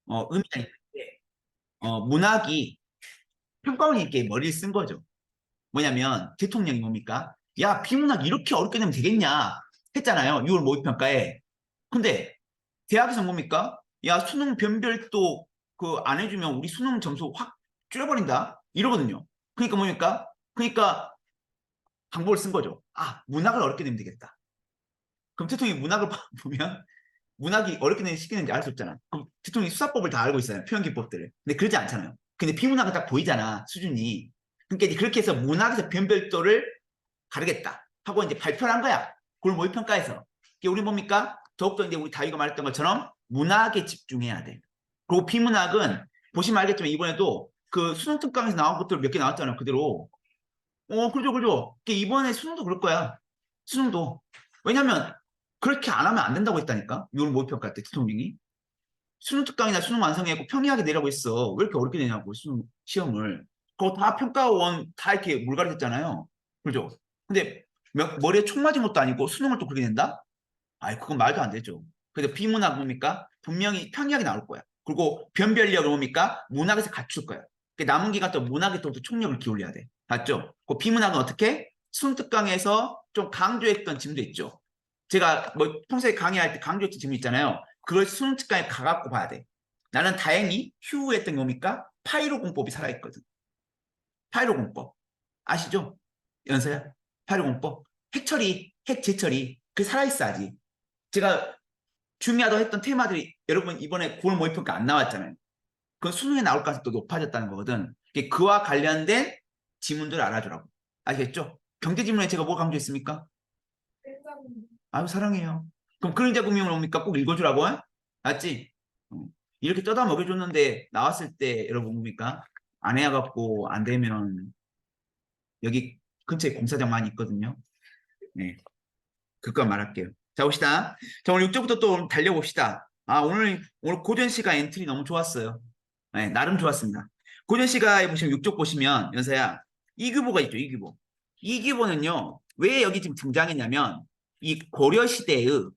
의미가 있는데, 문학이 평가원 있게 머리를 쓴 거죠. 뭐냐면 대통령이 뭡니까? 야, 비문학 이렇게 어렵게 되면 되겠냐 했잖아요. 6월 모의평가에. 근데 대학에서 뭡니까? 야, 수능 변별도 그 안 해주면 우리 수능 점수 확 줄여버린다. 이러거든요. 그러니까 뭡니까? 그러니까 방법을 쓴 거죠. 아, 문학을 어렵게 내면 되겠다. 그럼 대통령이 문학을 보면 문학이 어렵게 내는 시키는지 알 수 없잖아. 그럼 대통령이 수사법을 다 알고 있어요. 표현 기법들을. 근데 그러지 않잖아요. 근데 비문학은 딱 보이잖아. 수준이. 그러니까 이제 그렇게 해서 문학에서 변별도를 가르겠다 하고 이제 발표를 한 거야. 그걸 모의평가에서. 이게 우리 뭡니까? 더욱더 이제 우리 다이가 말했던 것처럼 문학에 집중해야 돼. 그리고 비문학은 보시면 알겠지만 이번에도 그 수능 특강에서 나온 것들 몇 개 나왔잖아요. 그대로. 그죠, 그죠. 이번에 수능도 그럴 거야. 수능도. 왜냐면 그렇게 안 하면 안 된다고 했다니까. 6월 모의평가 때 대통령이. 수능 특강이나 수능 완성해갖고 평이하게 내라고 했어. 왜 이렇게 어렵게 내냐고, 수능 시험을. 그거 다 평가원 다 이렇게 물갈이했잖아요. 그죠? 근데 머리에 총 맞은 것도 아니고 수능을 또 그렇게 낸다? 아이, 그건 말도 안 되죠. 그래서 비문학 뭡니까? 분명히 평이하게 나올 거야. 그리고 변별력을 뭡니까? 문학에서 갖출 거야. 남은 기간 동안 문학에 또 총력을 기울여야 돼. 맞죠? 그 비문학은 어떻게? 수능 특강에서 좀 강조했던 짐도 있죠. 제가 뭐 평소에 강의할 때 강조했던 짐이 있잖아요. 그걸 수능 특강에 가갖고 봐야 돼. 나는 다행히 휴했던 겁니까? 파이로 공법이 살아있거든. 파이로 공법. 아시죠? 연서야? 파이로 공법. 핵처리, 핵재처리. 그게 살아있어, 아직. 제가 중요하다고 했던 테마들이 여러분 이번에 9월 모의평가 안 나왔잖아요. 그건 수능에 나올 가능성이 또 높아졌다는 거거든. 그와 관련된 지문들을 알아주라고. 아시겠죠? 경제지문에 제가 뭐 강조했습니까? 아유, 사랑해요. 그럼 그림자 금융을 뭡니까? 꼭 읽어주라고? 맞지? 이렇게 떠다 먹여줬는데 나왔을 때 여러분 뭡니까? 안 해갖고 안 되면 여기 근처에 공사장 많이 있거든요. 네. 그거 말할게요. 자, 봅시다. 자, 오늘 6조부터 또 달려봅시다. 아, 오늘 고전 씨가 엔트리 너무 좋았어요. 네, 나름 좋았습니다. 고전 씨가 보시면 6조 보시면, 연서야, 이규보가 있죠, 이규보. 이규보는요, 왜 여기 지금 등장했냐면, 이 고려시대의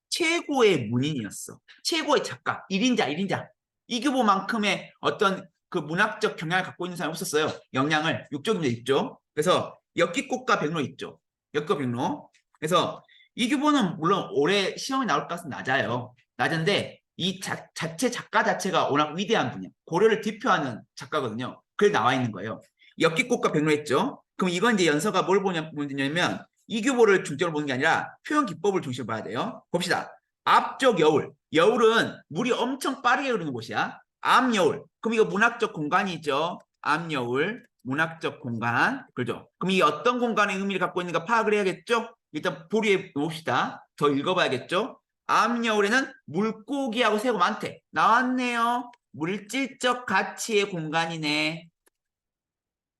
최고의 문인이었어. 최고의 작가. 1인자, 1인자. 이규보만큼의 어떤 그 문학적 경향을 갖고 있는 사람이 없었어요. 역량을. 6조입니다, 6조. 그래서 엽기꽃과 백로 있죠. 엽기꽃 백로. 그래서 이규보는 물론 올해 시험에 나올 가능성이 낮아요. 낮은데 이 자체 작가 자체가 워낙 위대한 분이야. 고려를 대표하는 작가거든요. 그래 나와 있는 거예요. 엽기꽃과 백로 했죠. 그럼 이건 이제 연서가 뭘 보냐면 이규보를 중점으로 보는 게 아니라 표현 기법을 중심으로 봐야 돼요. 봅시다. 앞쪽 여울. 여울은 물이 엄청 빠르게 흐르는 곳이야. 앞여울. 그럼 이거 문학적 공간이죠. 앞여울. 문학적 공간. 그죠? 그럼 이게 어떤 공간의 의미를 갖고 있는가 파악을 해야겠죠? 일단 보리해 봅시다. 더 읽어봐야겠죠? 앞여울에는 물고기하고 새가 많대. 나왔네요. 물질적 가치의 공간이네.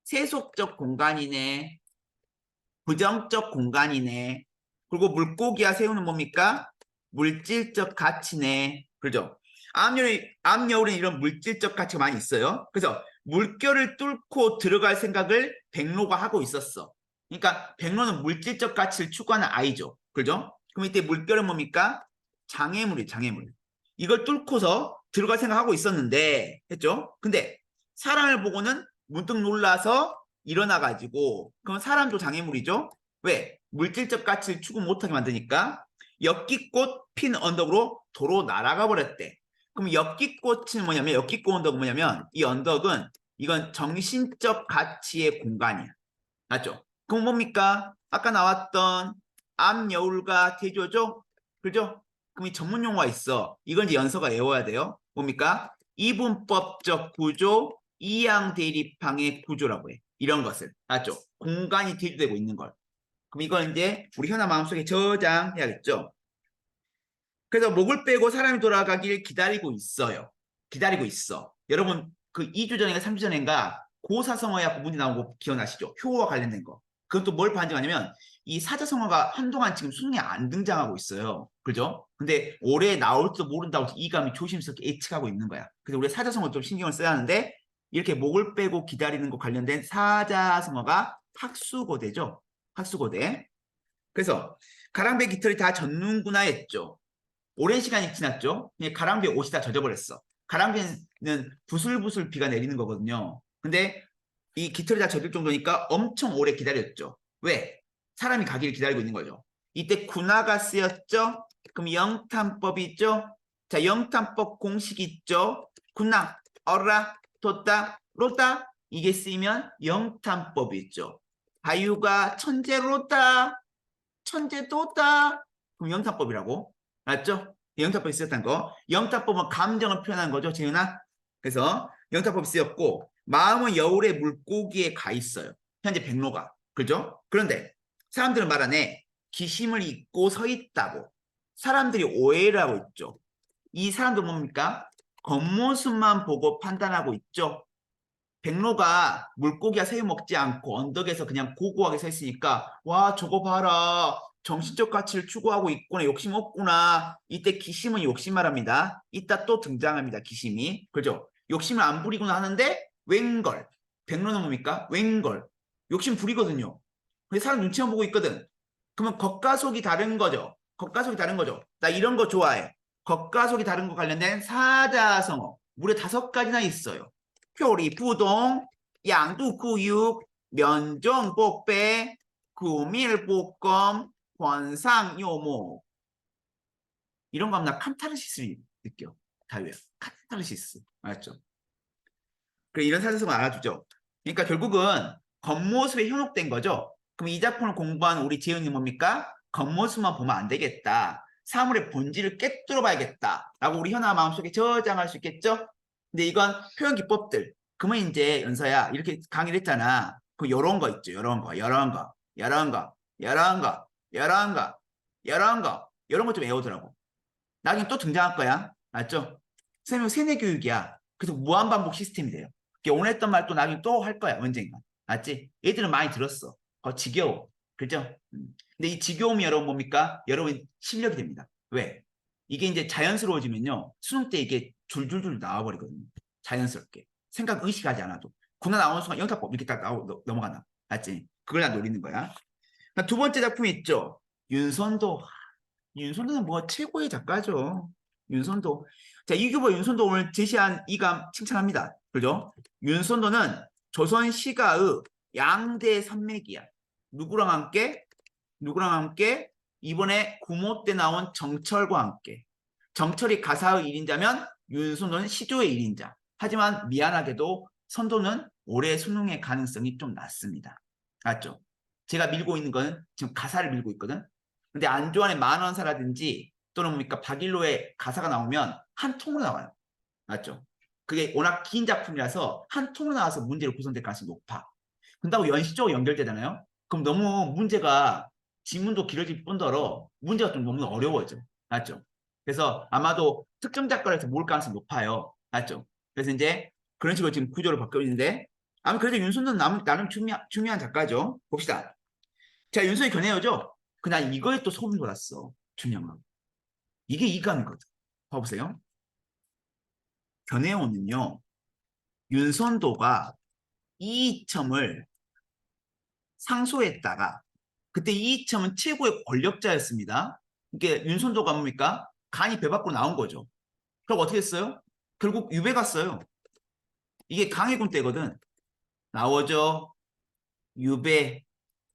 세속적 공간이네. 부정적 공간이네. 그리고 물고기와 새우는 뭡니까? 물질적 가치네. 그죠? 암여울에 이런 물질적 가치가 많이 있어요. 그래서 물결을 뚫고 들어갈 생각을 백로가 하고 있었어. 그러니까 백로는 물질적 가치를 추구하는 아이죠. 그죠? 그럼 이때 물결은 뭡니까? 장애물이 장애물. 이걸 뚫고서 들어갈 생각하고 있었는데 했죠? 근데 사람을 보고는 문득 놀라서 일어나가지고 그럼 사람도 장애물이죠. 왜? 물질적 가치를 추구 못하게 만드니까 엽기꽃 핀 언덕으로 도로 날아가 버렸대. 그럼 엽기꽃은 뭐냐면 엽기꽃 언덕은 뭐냐면 이 언덕은 이건 정신적 가치의 공간이야. 맞죠? 그럼 뭡니까? 아까 나왔던 암여울과 대조죠? 그죠? 그럼 이 전문 용어가 있어. 이건 이제 연서가 외워야 돼요. 뭡니까? 이분법적 구조, 이양 대립항의 구조라고 해. 이런 것을. 맞죠? 공간이 대조되고 있는 걸. 그럼 이걸 이제 우리 현아 마음속에 저장해야겠죠? 그래서 목을 빼고 사람이 돌아가길 기다리고 있어요. 기다리고 있어. 여러분 그 2주 전인가 3주 전인가 고사성어약 문제 나온 거 기억나시죠? 효와 관련된 거. 그건 또 뭘 반증하냐면 이 사자성어가 한동안 지금 수능에 안 등장하고 있어요. 그죠? 근데 올해 나올지도 모른다고 이감이 조심스럽게 예측하고 있는 거야. 그래서 우리 사자성어 좀 신경을 써야 하는데 이렇게 목을 빼고 기다리는 거 관련된 사자성어가 학수고대죠. 학수고대. 그래서 가랑배 깃털이 다 젖는구나 했죠. 오랜 시간이 지났죠. 가랑비에 옷이 다 젖어버렸어. 가랑비는 부슬부슬 비가 내리는 거거든요. 근데 이 깃털이 다 젖을 정도니까 엄청 오래 기다렸죠. 왜? 사람이 가기를 기다리고 있는 거죠. 이때 군화가 쓰였죠. 그럼 영탄법이 있죠. 자, 영탄법 공식 있죠. 군화, 어라, 뒀다, 로다 이게 쓰이면 영탄법이 있죠. 바유가 천재로다, 천재도다. 그럼 영탄법이라고. 맞죠? 영탄법이 쓰였다는 거. 영탄법은 감정을 표현하는 거죠, 재윤아. 그래서 영탄법이 쓰였고 마음은 여울의 물고기에 가 있어요. 현재 백로가. 그죠? 그런데 사람들은 말하네. 기심을 잊고 서 있다고. 사람들이 오해를 하고 있죠. 이 사람들 뭡니까? 겉모습만 보고 판단하고 있죠. 백로가 물고기가 새우 먹지 않고 언덕에서 그냥 고고하게 서 있으니까 와 저거 봐라 정신적 가치를 추구하고 있구나 욕심 없구나 이때 기심은 욕심 말합니다. 이따 또 등장합니다. 기심이 그죠? 욕심을 안 부리구나 하는데 웬걸 백로는 뭡니까? 웬걸 욕심 부리거든요. 근데 사람 눈치만 보고 있거든. 그러면 겉과 속이 다른 거죠. 겉과 속이 다른 거죠. 나 이런 거 좋아해. 겉과 속이 다른 거 관련된 사자성어 무려 5가지나 있어요. 표리 부동, 양두구육, 면종복배, 구밀복검, 권상요모 이런 거 하면 나 칸타르시스를 느껴. 다유야. 칸타르시스. 알았죠? 그래 이런 사자성어 알아두죠. 그러니까 결국은 겉모습에 현혹된 거죠. 그럼 이 작품을 공부한 우리 재윤이 뭡니까? 겉모습만 보면 안 되겠다. 사물의 본질을 꿰뚫어 봐야겠다. 라고 우리 현아 마음속에 저장할 수 있겠죠? 근데 이건 표현 기법들. 그러면 이제 연서야 이렇게 강의를 했잖아. 그 요런 거 있죠. 요런 거, 요런 거, 요런 거, 요런 거, 요런 거, 요런 거, 요런 거 좀 외우더라고. 나중에 또 등장할 거야. 맞죠? 선생님 세뇌 교육이야. 그래서 무한반복 시스템이 돼요. 오늘 했던 말 또 나중에 또 할 거야. 언젠가. 맞지? 얘들은 많이 들었어. 지겨워. 그죠? 근데 이 지겨움이 여러분 뭡니까? 여러분 실력이 됩니다. 왜? 이게 이제 자연스러워지면요. 수능 때 이게 줄줄줄 나와버리거든요. 자연스럽게. 생각 의식하지 않아도. 군화 나오는 순간 영탁법 이렇게 딱 넘어가나. 맞지? 그걸 다 노리는 거야. 두 번째 작품이 있죠. 윤선도. 윤선도는 뭐 최고의 작가죠. 윤선도. 자, 이규보 윤선도 오늘 제시한 이감 칭찬합니다. 그죠? 윤선도는 조선 시가의 양대 산맥이야. 누구랑 함께? 누구랑 함께? 이번에 구모 때 나온 정철과 함께. 정철이 가사의 1인자면 윤선도는 시조의 1인자. 하지만 미안하게도 선도는 올해 수능의 가능성이 좀 낮습니다. 맞죠? 제가 밀고 있는 거는 지금 가사를 밀고 있거든. 근데 안조환의 만원사라든지 또는 뭡니까 박일로의 가사가 나오면 한 통으로 나와요. 맞죠? 그게 워낙 긴 작품이라서 한 통으로 나와서 문제로 구성될 가능성이 높아. 그런다고 연시적으로 연결되잖아요. 그럼 너무 문제가 지문도 길어질 뿐더러 문제가 좀 너무 어려워져. 맞죠? 그래서 아마도 특정 작가에서 모을 가능성이 높아요. 맞죠? 그래서 이제 그런 식으로 지금 구조를 바뀌고 있는데 아마 그래도 윤선은 나름 중요한 작가죠. 봅시다. 자, 윤선이 견해어죠? 그날 이거에 또 소문이 돌았어. 중요한 거. 이게 이감이거든. 봐보세요. 견해어는요. 윤선도가 이이첨을 상소했다가 그때 이이첨은 최고의 권력자였습니다. 이게 윤선도가 뭡니까? 간이 배 밖으로 나온 거죠. 그럼 어떻게 했어요? 결국 유배 갔어요. 이게 강해군 때거든. 나오죠. 유배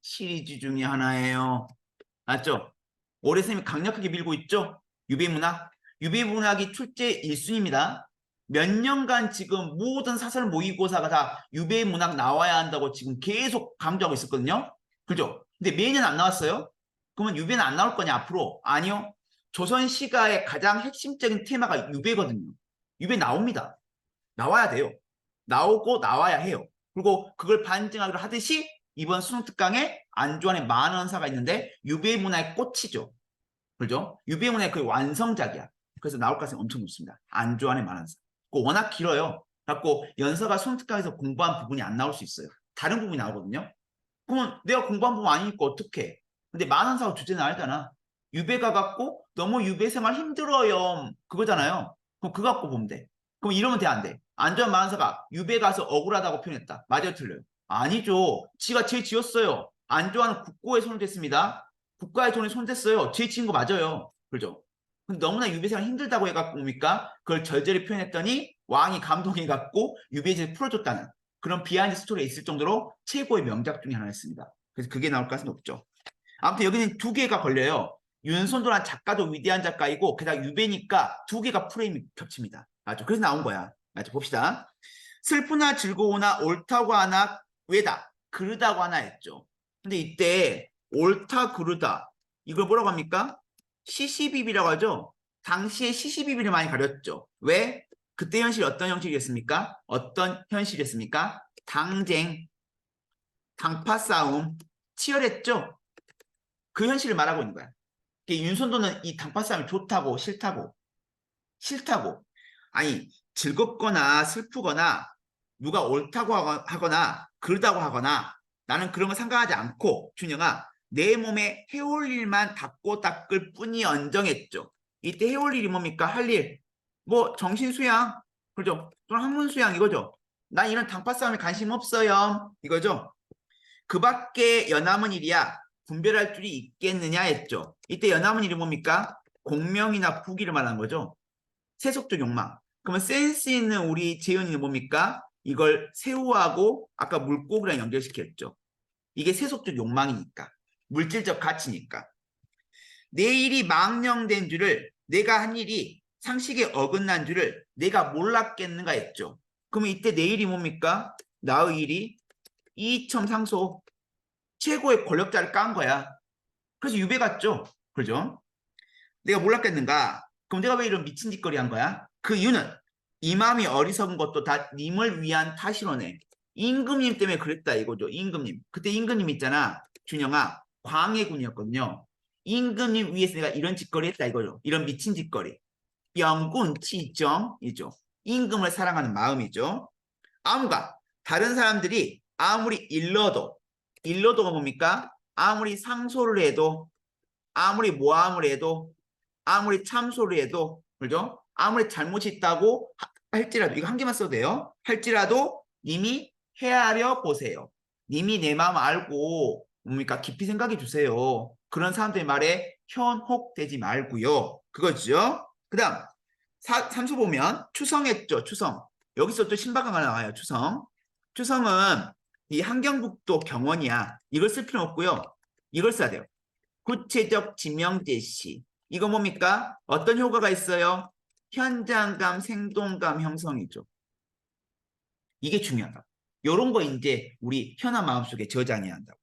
시리즈 중에 하나예요. 맞죠? 올해 선생님이 강력하게 밀고 있죠? 유배문학. 유배문학이 출제 1순위입니다. 몇 년간 지금 모든 사설 모의고사가 다 유배문학 나와야 한다고 지금 계속 강조하고 있었거든요. 그죠? 근데 매년 안 나왔어요? 그러면 유배는 안 나올 거냐 앞으로? 아니요. 조선 시가의 가장 핵심적인 테마가 유배거든요. 유배 나옵니다. 나와야 돼요. 나오고 나와야 해요. 그리고 그걸 반증하기로 하듯이 이번 수능 특강에 안주환의 만원사가 있는데 유배 문화의 꽃이죠. 그죠? 유배 문화의 그 완성작이야. 그래서 나올 가능성이 엄청 높습니다. 안주환의 만원사. 그거 워낙 길어요. 그래갖고 연서가 수능 특강에서 공부한 부분이 안 나올 수 있어요. 다른 부분이 나오거든요. 그러면 내가 공부한 부분 아니니까 어떡해. 근데 만원사가 주제는 알잖아. 유배 가갖고 너무 유배 생활 힘들어요. 그거잖아요. 그럼 그거 갖고 보면 돼. 그럼 이러면 돼, 안 돼? 안전 만원사가 유배 가서 억울하다고 표현했다. 맞아요, 틀려요? 아니죠. 지가 죄 지었어요. 안 좋아하는 국고에 손을 댔습니다. 국가의 돈에 손 댔어요. 죄 지은 거 맞아요. 그죠? 근데 너무나 유배생활 힘들다고 해갖고 뭡니까? 그걸 절절히 표현했더니 왕이 감동해갖고 유배지를 풀어줬다는 그런 비하인드 스토리가 있을 정도로 최고의 명작 중에 하나였습니다. 그래서 그게 나올 가능성이 높죠. 아무튼 여기는 두 개가 걸려요. 윤손도란 작가도 위대한 작가이고 게다가 유배니까 두 개가 프레임이 겹칩니다. 맞죠? 그래서 나온 거야. 맞죠? 봅시다. 슬프나 즐거우나 옳다고 하나 왜다 그르다고 하나 했죠. 근데 이때 옳다 그르다 이걸 뭐라고 합니까? 시시비비라고 하죠. 당시에 시시비비를 많이 가렸죠. 왜? 그때 현실이 어떤 형식이었습니까? 어떤 현실이었습니까? 당쟁, 당파 싸움, 치열했죠. 그 현실을 말하고 있는 거야. 윤선도는 이 당파 싸움이 좋다고 싫다고 아니 즐겁거나 슬프거나 누가 옳다고 하거나 그러다고 하거나 나는 그런 거 상관하지 않고 준영아 내 몸에 해올 일만 닦고 닦을 뿐이 언정했죠. 이때 해올 일이 뭡니까? 할 일. 뭐 정신 수양. 그죠? 또는 학문 수양 이거죠. 난 이런 당파 싸움에 관심 없어요. 이거죠. 그 밖에 연남은 일이야. 분별할 줄이 있겠느냐 했죠. 이때 연남은 일이 뭡니까? 공명이나 부귀를 말하는 거죠. 세속적 욕망. 그러면 센스 있는 우리 재현이는 뭡니까? 이걸 새우하고 아까 물고기랑 연결시켰죠. 이게 세속적 욕망이니까. 물질적 가치니까. 내 일이 망령된 줄을 내가 한 일이 상식에 어긋난 줄을 내가 몰랐겠는가 했죠. 그러면 이때 내 일이 뭡니까? 나의 일이 이첨 상소 최고의 권력자를 깐 거야. 그래서 유배 갔죠. 그죠? 내가 몰랐겠는가? 그럼 내가 왜 이런 미친 짓거리 한 거야? 그 이유는 이 마음이 어리석은 것도 다 님을 위한 탓이로네. 임금님 때문에 그랬다 이거죠. 임금님. 그때 임금님 있잖아. 준영아. 광해군이었거든요. 임금님 위해서 내가 이런 짓거리 했다 이거죠. 이런 미친 짓거리. 영군치정이죠. 임금을 사랑하는 마음이죠. 아무가 다른 사람들이 아무리 일러도가 뭡니까? 아무리 상소를 해도 아무리 모함을 해도 아무리 참소를 해도 그죠? 아무리 잘못이 있다고 할지라도 이거 한 개만 써도 돼요. 할지라도 님이 헤아려 보세요. 님이 내 마음 알고 뭡니까? 깊이 생각해 주세요. 그런 사람들의 말에 현혹되지 말고요. 그거죠. 그 다음 삼수 보면 추성했죠. 추성. 여기서 또 신박한 거 나와요. 추성. 추성은 이 한경북도 경원이야. 이걸 쓸 필요 없고요. 이걸 써야 돼요. 구체적 지명 제시. 이거 뭡니까? 어떤 효과가 있어요? 현장감, 생동감 형성이죠. 이게 중요하다. 이런 거 이제 우리 현아 마음속에 저장해야 한다고.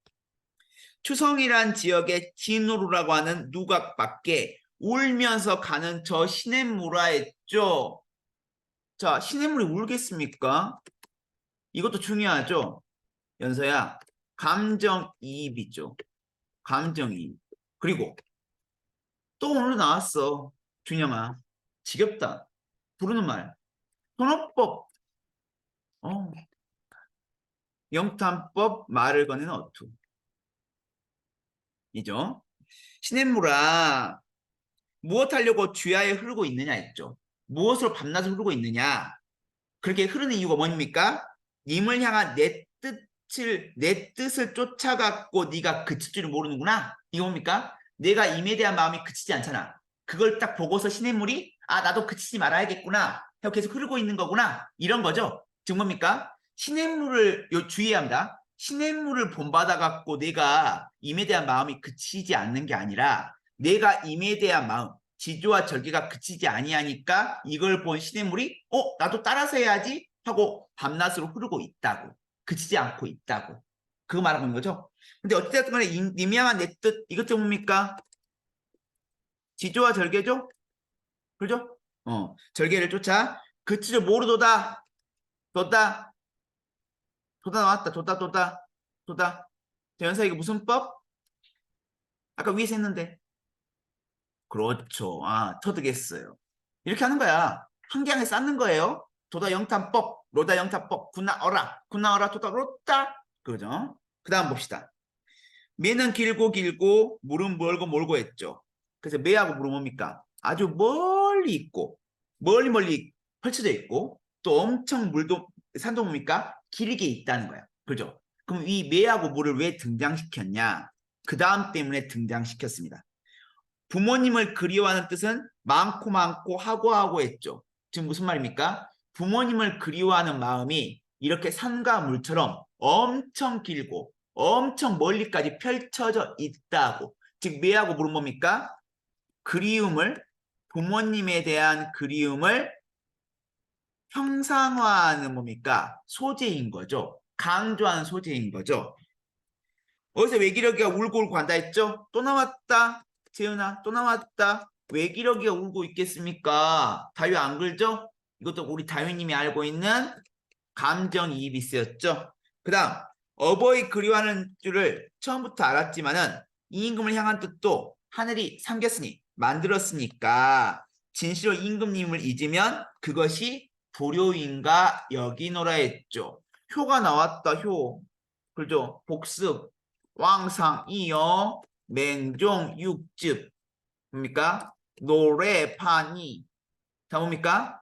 추성이란 지역의 진우루라고 하는 누각밖에 울면서 가는 저 시냇물아 했죠. 자, 시냇물이 울겠습니까? 이것도 중요하죠. 연서야, 감정이입이죠. 감정이입. 그리고 또 오늘 나왔어. 준영아. 지겹다. 부르는 말. 현어법. 영탄법 말을 거는 어투. 이죠. 시냇물아. 무엇 하려고 주야에 흐르고 있느냐 했죠. 무엇으로 밤낮을 흐르고 있느냐. 그렇게 흐르는 이유가 뭡니까? 님을 향한 내 뜻을 쫓아갖고 네가 그칠 줄을 모르는구나. 이거 뭡니까? 내가 임에 대한 마음이 그치지 않잖아. 그걸 딱 보고서 시냇물이 아 나도 그치지 말아야겠구나. 하고 계속 흐르고 있는 거구나. 이런 거죠. 지금 뭡니까? 시냇물을 주의해야 합니다. 시냇물을 본받아갖고 내가 임에 대한 마음이 그치지 않는 게 아니라 내가 임에 대한 마음 지조와 절개가 그치지 아니하니까 이걸 본 시냇물이 나도 따라서 해야지 하고 밤낮으로 흐르고 있다고. 그치지 않고 있다고. 그거 말하고 있는 거죠. 근데 어쨌든 간에 임양한 내 뜻 이것 뭡니까? 지조와 절개죠? 그죠? 절개를 쫓아 그치를 모르도다. 도다. 도다 나왔다. 도다. 대연사 이거 무슨 법? 아까 위에서 했는데. 그렇죠. 아, 터득했어요. 이렇게 하는 거야. 한 개안에 쌓는 거예요. 도다 영탄법, 로다 영탄법, 구나어라, 도다 로다. 그죠? 그 다음 봅시다. 매는 길고, 물은 멀고 했죠. 그래서 매하고 물은 뭡니까? 아주 멀리 있고, 멀리 펼쳐져 있고, 또 엄청 산도 뭡니까? 길게 있다는 거야. 그죠? 그럼 이 매하고 물을 왜 등장시켰냐? 그 다음 때문에 등장시켰습니다. 부모님을 그리워하는 뜻은 많고 많고 하고 했죠. 지금 무슨 말입니까? 부모님을 그리워하는 마음이 이렇게 산과 물처럼 엄청 길고 엄청 멀리까지 펼쳐져 있다고. 즉 뭐하고 물은 뭡니까? 그리움을, 부모님에 대한 그리움을 형상화하는 뭡니까? 소재인 거죠. 강조하는 소재인 거죠. 어디서 외기러기가 울고 울고 간다 했죠? 또 나왔다. 재은아, 또 나왔다. 외기러기가 울고 있겠습니까? 다윈 안 그러죠? 이것도 우리 다윈님이 알고 있는 감정이입이 쓰였죠. 그 다음, 어버이 그리워하는 줄을 처음부터 알았지만은 이 임금을 향한 뜻도 하늘이 삼겼으니, 만들었으니까 진실로 임금님을 잊으면 그것이 불효인가 여기노라 했죠. 효가 나왔다, 효. 그죠? 복습, 왕상, 이어, 맹종, 육즙. 뭡니까? 노래, 파니. 다 뭡니까?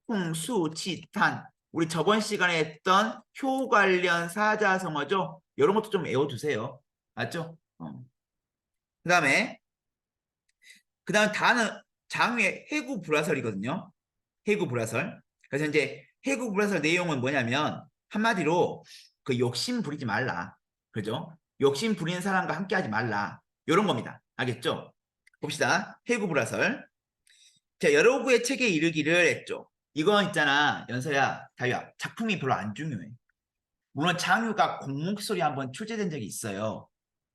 홍수, 치탄. 우리 저번 시간에 했던 효 관련 사자성어죠? 이런 것도 좀 외워두세요. 맞죠? 그 다음에 다는 장유의 해구 불화설이거든요. 해구 불화설. 그래서 이제 해구 불화설 내용은 뭐냐면 한마디로 그 욕심 부리지 말라. 그죠? 욕심 부리는 사람과 함께 하지 말라. 이런 겁니다. 알겠죠? 봅시다. 해구 불화설. 자, 여러 구의 책에 이르기를 했죠. 이건 있잖아, 연서야, 다유야. 작품이 별로 안 중요해. 물론 장유가 공목소리 한번 출제된 적이 있어요.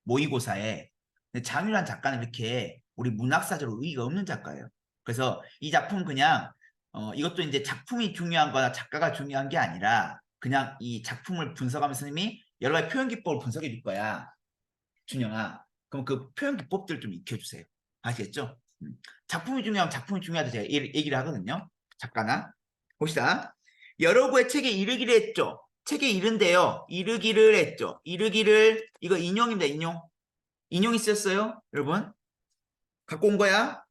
모의고사에. 근데 장유란 작가는 이렇게 우리 문학사적으로 의의가 없는 작가예요. 그래서 이 작품 그냥 이것도 이제 작품이 중요한 거나 작가가 중요한 게 아니라 그냥 이 작품을 분석하면서 선생님이 여러 가지 표현 기법을 분석해 줄 거야. 준영아. 그럼 그 표현 기법들 좀 익혀주세요. 아시겠죠? 작품이 중요하면 작품이 중요하다 제가 얘기를 하거든요. 작가나. 봅시다. 여러 구의 책에 이르기를 했죠. 책에 이른데요. 이르기를 했죠. 이르기를 이거 인용입니다. 인용. 인용이 쓰였어요. 여러분. 갖고 온 거야.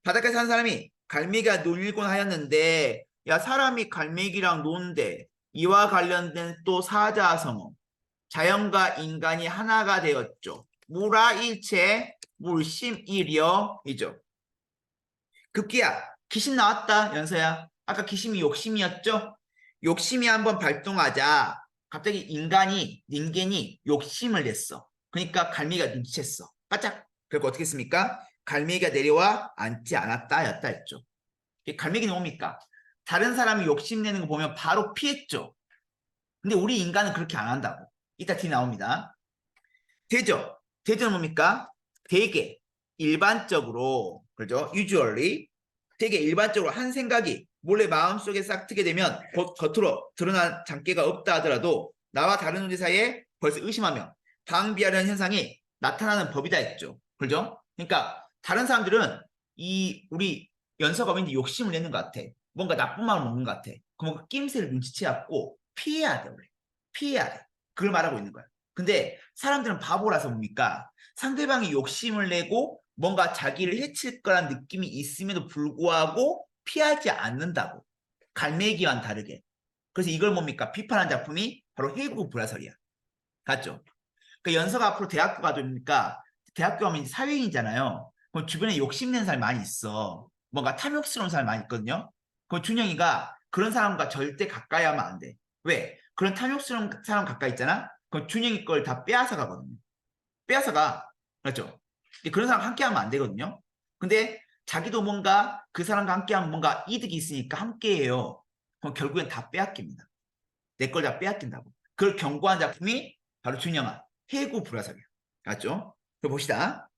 바닷가에 사는 사람이 갈매기가 놀곤 하였는데 야 사람이 갈매기랑 노는데 이와 관련된 또 사자성어. 자연과 인간이 하나가 되었죠. 무라일체 물심일이여이죠. 급기야 귀신 나왔다 연서야. 아까 귀신이 욕심이었죠. 욕심이 한번 발동하자 갑자기 닌겐이 욕심을 냈어. 그러니까 갈매기가 눈치챘어. 바짝. 그리고 어떻게 했습니까? 갈매기가 내려와 앉지 않았다 였다 했죠. 갈매기는 뭡니까? 다른 사람이 욕심내는 거 보면 바로 피했죠. 근데 우리 인간은 그렇게 안 한다고. 이따 뒤 나옵니다. 대저. 대저는 뭡니까? 되게 일반적으로, 그죠? usually 되게 일반적으로 한 생각이 몰래 마음속에 싹 트게 되면 겉으로 드러난 장기가 없다 하더라도 나와 다른 존재 사이에 벌써 의심하며 방비하려는 현상이 나타나는 법이다 했죠. 그죠? 그러니까 다른 사람들은 이 우리 연서검인데 욕심을 내는 것 같아. 뭔가 나쁜 마음을 먹는 것 같아. 그럼 그 낌새를 눈치채갖고 피해야 돼 원래. 피해야 돼. 그걸 말하고 있는 거야. 근데 사람들은 바보라서 뭡니까? 상대방이 욕심을 내고 뭔가 자기를 해칠 거란 느낌이 있음에도 불구하고 피하지 않는다고. 갈매기와는 다르게. 그래서 이걸 뭡니까? 비판한 작품이 바로 해구 불화설이야. 맞죠? 그 연서가 앞으로 대학교 가니까 대학교 가면 사회인이잖아요. 그럼 주변에 욕심내는 사람이 많이 있어. 뭔가 탐욕스러운 사람이 많이 있거든요. 그럼 준영이가 그런 사람과 절대 가까이 하면 안 돼. 왜? 그런 탐욕스러운 사람 가까이 있잖아? 그럼 준영이 걸 다 빼앗아 가거든요. 빼앗아 가. 그렇죠? 그런 사람 함께 하면 안 되거든요. 근데 자기도 뭔가 그 사람과 함께 하면 뭔가 이득이 있으니까 함께 해요. 그럼 결국엔 다 빼앗깁니다. 내 걸 다 빼앗긴다고. 그걸 경고한 작품이 바로 준영아 해구 불화설이야. 맞죠? 봅시다.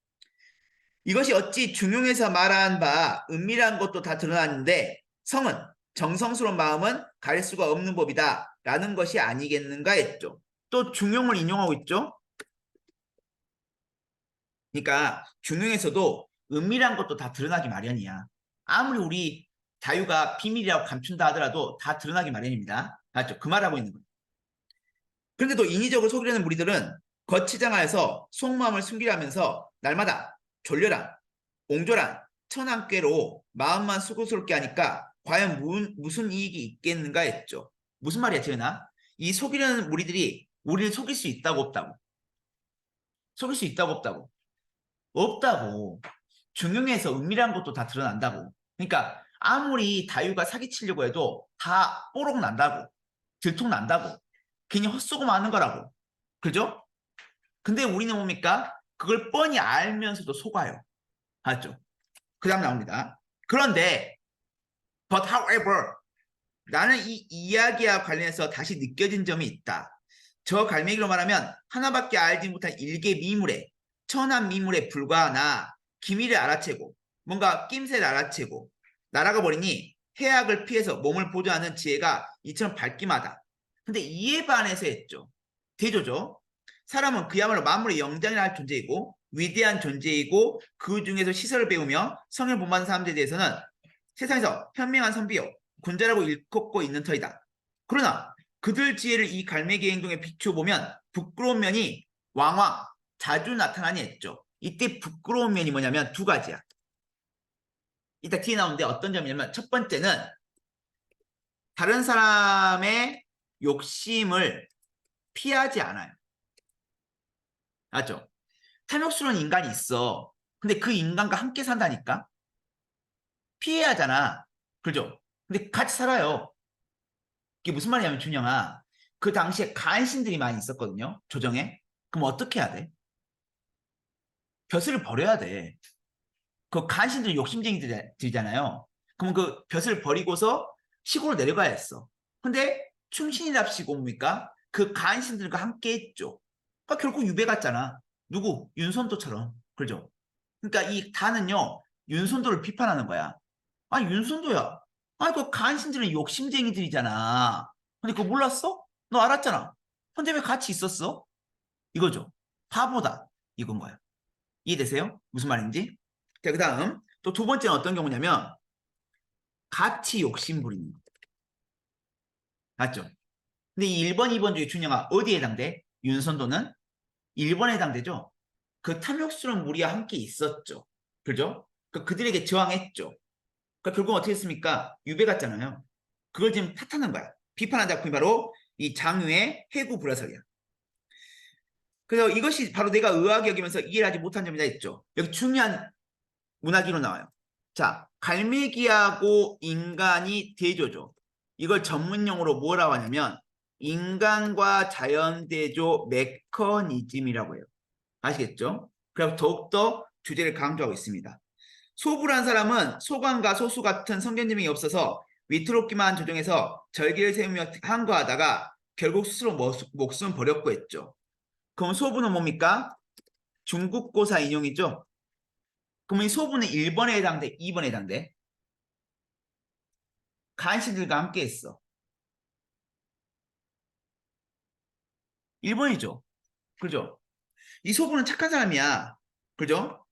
이것이 어찌 중용에서 말한 바 은밀한 것도 다 드러났는데 성은 정성스러운 마음은 가릴 수가 없는 법이다 라는 것이 아니겠는가 했죠. 또 중용을 인용하고 있죠. 그러니까 중용에서도 은밀한 것도 다 드러나기 마련이야. 아무리 우리 자유가 비밀이라고 감춘다 하더라도 다 드러나기 마련입니다. 맞죠? 그 말하고 있는 거예요. 그런데도 인위적으로 속이려는 무리들은 거치장하여서 속마음을 숨기려면서 날마다 졸려란, 옹졸한, 천안꾀로 마음만 수고스럽게 하니까 과연 무슨 이익이 있겠는가 했죠. 무슨 말이야, 지은아? 이 속이려는 무리들이 우리를 속일 수 있다고 없다고? 속일 수 있다고 없다고? 없다고. 중용에서 은밀한 것도 다 드러난다고. 그러니까 아무리 다유가 사기치려고 해도 다 뽀록 난다고. 들통 난다고. 괜히 헛수고 마는 거라고. 그죠? 근데 우리는 뭡니까? 그걸 뻔히 알면서도 속아요. 알죠? 그 다음 나옵니다. 그런데 but however 나는 이 이야기와 관련해서 다시 느껴진 점이 있다. 저 갈매기로 말하면 하나밖에 알지 못한 일개 미물에 천한 미물에 불과하나 기미를 알아채고 뭔가 낌새를 알아채고 날아가 버리니 해악을 피해서 몸을 보존하는 지혜가 이처럼 밝기마다. 근데 이에 반해서 했죠. 대조죠. 사람은 그야말로 만물의 영장이라 할 존재이고 위대한 존재이고 그 중에서 시설을 배우며 성을 본받는 사람들에 대해서는 세상에서 현명한 선비요 군자라고 일컫고 있는 터이다. 그러나 그들 지혜를 이 갈매기 행동에 비춰보면 부끄러운 면이 왕왕 자주 나타나니 했죠. 이때 부끄러운 면이 뭐냐면 두 가지야. 이따 뒤에 나오는데 어떤 점이냐면 첫 번째는 다른 사람의 욕심을 피하지 않아요. 맞죠? 탐욕스러운 인간이 있어. 근데 그 인간과 함께 산다니까? 피해야 하잖아. 그죠? 근데 같이 살아요. 이게 무슨 말이냐면 준영아. 그 당시에 간신들이 많이 있었거든요. 조정에. 그럼 어떻게 해야 돼? 벼슬을 버려야 돼. 그 간신들 욕심쟁이들이잖아요. 그럼 그 벼슬을 버리고서 시골로 내려가야 했어. 근데 충신이랍시고 뭡니까? 그 간신들과 함께 했죠. 그러니까 결국 유배 갔잖아. 누구? 윤선도처럼. 그죠? 그러니까 이 다는요. 윤선도를 비판하는 거야. 아, 윤선도야. 아, 그 간신들은 욕심쟁이들이잖아. 근데 그거 몰랐어? 너 알았잖아. 근데 왜 같이 있었어? 이거죠. 바보다. 이건 거야. 이해되세요? 무슨 말인지? 자, 그 다음. 또 두 번째는 어떤 경우냐면, 같이 욕심 부리는 거. 맞죠? 근데 이 1번, 2번 중에 준영아, 어디에 해당돼? 윤선도는 1번에 해당되죠? 그 탐욕스러운 무리와 함께 있었죠. 그죠? 그들에게 저항했죠. 그러니까 결국 어떻게 했습니까? 유배 갔잖아요. 그걸 지금 탓하는 거야. 비판한 작품이 바로 이 장유의 해구 불화설이야. 그래서 이것이 바로 내가 의아하게 여기면서 이해를 하지 못한 점이다 했죠. 여기 중요한 문학기로 나와요. 자, 갈매기하고 인간이 대조죠. 이걸 전문용어로 뭐라고 하냐면 인간과 자연 대조 메커니즘이라고 해요. 아시겠죠? 그래서 더욱더 주제를 강조하고 있습니다. 소부란 사람은 소관과 소수 같은 성견지명이 없어서 위태롭기만 한 조정에서 절기를 세우며 항거하다가 결국 스스로 목숨을 버렸고 했죠. 그럼 소부는 뭡니까? 중국고사 인용이죠. 그럼 이 소부는 1번에 해당돼, 2번에 해당돼. 간신들과 함께 했어. 1번이죠. 그죠? 이 소부는 착한 사람이야. 그죠?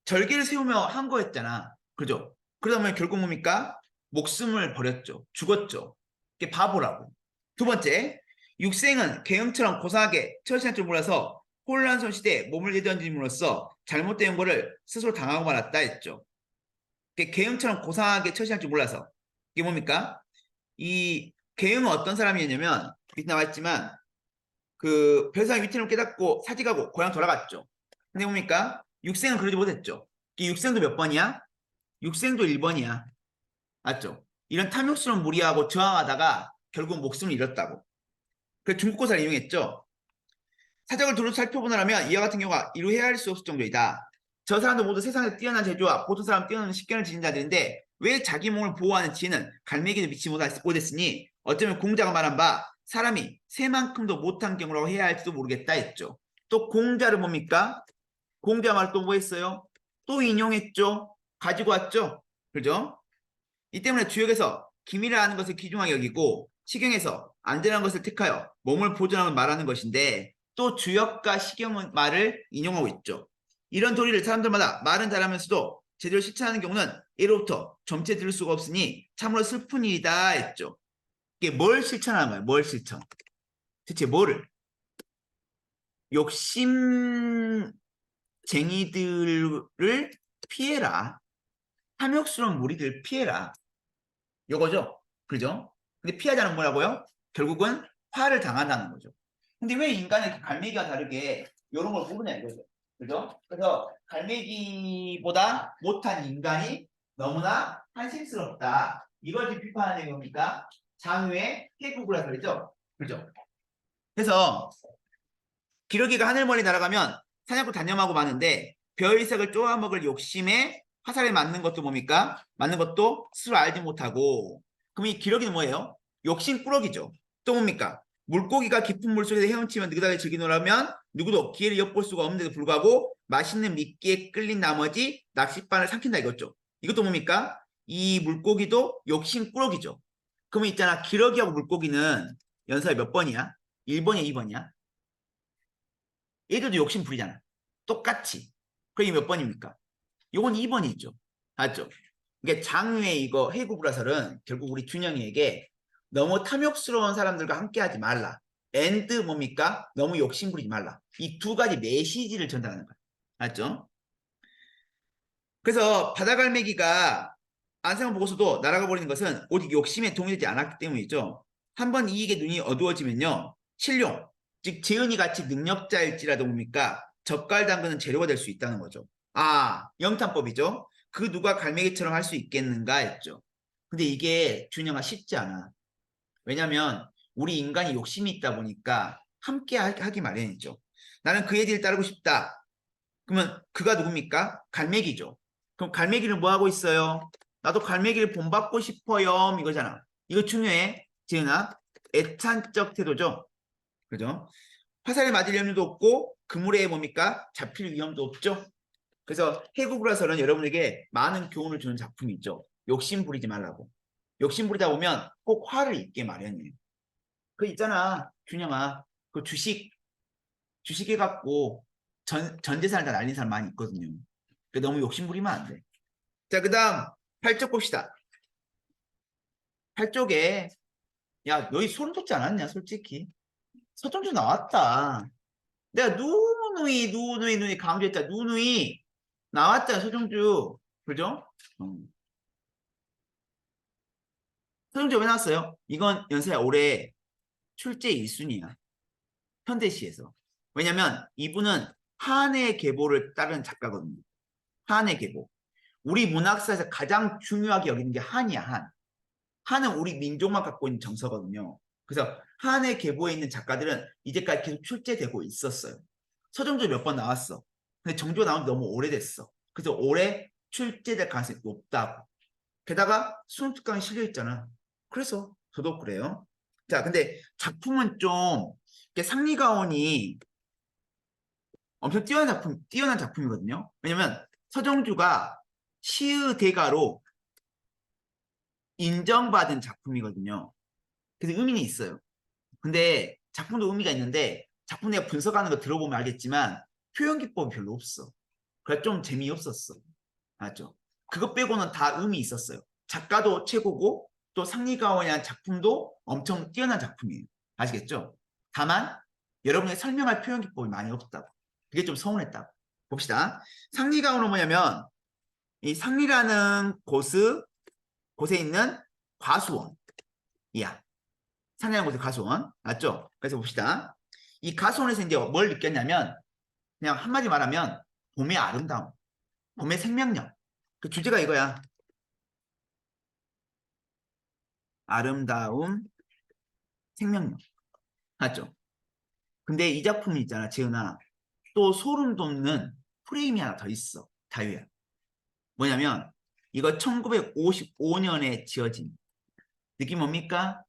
절기를 세우며 항거했잖아. 그죠? 그러다 보면 결국 뭡니까? 목숨을 버렸죠. 죽었죠. 이게 바보라고. 두 번째, 육생은 계엄처럼 고상하게 처신할 줄 몰라서 혼란스러운 시대에 몸을 내던짐으로써 잘못된 거를 스스로 당하고 말았다 했죠. 계엄처럼 고상하게 처신할 줄 몰라서. 이게 뭡니까? 이 계엄은 어떤 사람이었냐면 밑에 나와 있지만 그 별상의 위태로움을 깨닫고 사직하고 고향 돌아갔죠. 근데 뭡니까? 육생은 그러지 못했죠. 육생도 몇 번이야? 육생도 1번이야. 맞죠? 이런 탐욕스러운 무리하고 저항하다가 결국 목숨을 잃었다고. 그래서 중국고사를 이용했죠. 사적을 두루 살펴보느라면 이와 같은 경우가 이루 헤아릴 수 없을 정도이다. 저 사람들 모두 세상에서 뛰어난 재주와 보통 사람 뛰어난 식견을 지닌 자들인데 왜 자기 몸을 보호하는 지혜는 갈매기도 믿지 못했으니 어쩌면 공자가 말한 바 사람이 새만큼도 못한 경우라고 해야 할지도 모르겠다 했죠. 또 공자를 뭡니까? 공자 말 또 뭐 했어요? 또 인용했죠. 가지고 왔죠. 그죠? 이 때문에 주역에서 기밀이라는 것을 귀중하게 여기고 시경에서 안전한 것을 택하여 몸을 보존하면 말하는 것인데 또 주역과 시경은 말을 인용하고 있죠. 이런 도리를 사람들마다 말은 잘하면서도 제대로 실천하는 경우는 예로부터 점체 들을 수가 없으니 참으로 슬픈 일이다 했죠. 이게 뭘 실천하는 거예요? 뭘 실천? 대체 뭐를? 욕심쟁이들을 피해라. 탐욕스러운 무리들 피해라. 요거죠. 그죠? 근데 피하자는 뭐라고요? 결국은 화를 당한다는 거죠. 근데 왜 인간의 갈매기와 다르게 이런 걸 모르냐 이거죠. 그죠? 그래서 갈매기보다 못한 인간이 너무나 한심스럽다. 이걸 지금 비판하는 겁니까? 장유의 해구구라 소리죠? 그죠? 그래서 기러기가 하늘머리 날아가면 사냥꾼 단념하고 마는데 별이색을 쪼아먹을 욕심에 화살에 맞는 것도 뭡니까? 맞는 것도 스스로 알지 못하고. 그럼 이 기러기는 뭐예요? 욕심꾸러기죠. 또 뭡니까? 물고기가 깊은 물속에서 헤엄치며 느긋하게 즐기노라면 누구도 기회를 엿볼 수가 없는데도 불구하고 맛있는 미끼에 끌린 나머지 낚싯바늘 삼킨다 이거죠. 이것도 뭡니까? 이 물고기도 욕심꾸러기죠. 그러면 있잖아. 기러기하고 물고기는 연서에 몇 번이야? 1번이야, 2번이야? 얘들도 욕심 부리잖아. 똑같이. 그게 몇 번입니까? 요건 2번이죠. 맞죠? 이게 장외 이거 해구브라설은 결국 우리 준영이에게 너무 탐욕스러운 사람들과 함께하지 말라. 앤드 뭡니까? 너무 욕심 부리지 말라. 이 두 가지 메시지를 전달하는 거야. 맞죠? 그래서 바다갈매기가 안생을 보고서도 날아가 버리는 것은 오직 욕심에 동의되지 않았기 때문이죠. 한번 이익에 눈이 어두워지면요. 신룡, 즉 재은이 같이 능력자일지라도 뭡니까? 젓갈 담그는 재료가 될 수 있다는 거죠. 아, 영탄법이죠. 그 누가 갈매기처럼 할 수 있겠는가 했죠. 근데 이게 준영아 쉽지 않아. 왜냐면 우리 인간이 욕심이 있다 보니까 함께 하기 마련이죠. 나는 그의 뒤를 따르고 싶다. 그러면 그가 누굽니까? 갈매기죠. 그럼 갈매기를 뭐 하고 있어요? 나도 갈매기를 본받고 싶어요. 이거잖아. 이거 중요해. 지은아. 애찬적 태도죠. 그죠? 화살에 맞을 염려도 없고 그물에 뭡니까? 잡힐 위험도 없죠. 그래서 해국으로서는 여러분에게 많은 교훈을 주는 작품이 있죠. 욕심 부리지 말라고. 욕심 부리다 보면 꼭 화를 입게 마련이에요. 그 있잖아. 균형아. 그 주식 해갖고 전 재산을 다 날린 사람 많이 있거든요. 너무 욕심 부리면 안 돼. 자, 그 다음, 팔쪽 봅시다. 팔쪽에, 야, 너희 소름 돋지 않았냐, 솔직히? 서정주 나왔다. 내가 누누이 강조했다. 누누이 나왔잖아, 서정주. 그죠? 서정주 왜 나왔어요? 이건 연세야 올해 출제 1순위야. 현대시에서. 왜냐면 이분은 한해 계보를 따르는 작가거든요. 한해 계보. 우리 문학사에서 가장 중요하게 여기는 게 한이야, 한. 한은 우리 민족만 갖고 있는 정서거든요. 그래서 한의 계보에 있는 작가들은 이제까지 계속 출제되고 있었어요. 서정조 몇 번 나왔어. 근데 정조 나온 지 너무 오래됐어. 그래서 올해 출제될 가능성이 높다고. 게다가 수능특강에 실려있잖아. 그래서 저도 그래요. 자, 근데 작품은 좀 상리가온이 엄청 뛰어난 작품이거든요. 왜냐면 서정주가 시의 대가로 인정받은 작품이거든요. 그래서 의미는 있어요. 근데 작품도 의미가 있는데 작품 내가 분석하는 거 들어보면 알겠지만 표현 기법이 별로 없어. 그래서 좀 재미없었어. 맞죠? 그것 빼고는 다 의미 있었어요. 작가도 최고고 또 상리가오니한 작품도 엄청 뛰어난 작품이에요. 아시겠죠? 다만 여러분이 설명할 표현 기법이 많이 없다고. 그게 좀 서운했다고. 봅시다. 상리가오는 뭐냐면 이 상리라는 곳에 있는 과수원이야. 상리라는 곳의 과수원. 맞죠? 그래서 봅시다. 이 과수원에서 이제 뭘 느꼈냐면 그냥 한마디 말하면 봄의 아름다움, 봄의 생명력. 그 주제가 이거야. 아름다움, 생명력. 맞죠? 근데 이 작품이 있잖아, 재은아. 또 소름 돋는 프레임이 하나 더 있어. 다유야. 뭐냐면 이거 1955년에 지어진 느낌 뭡니까?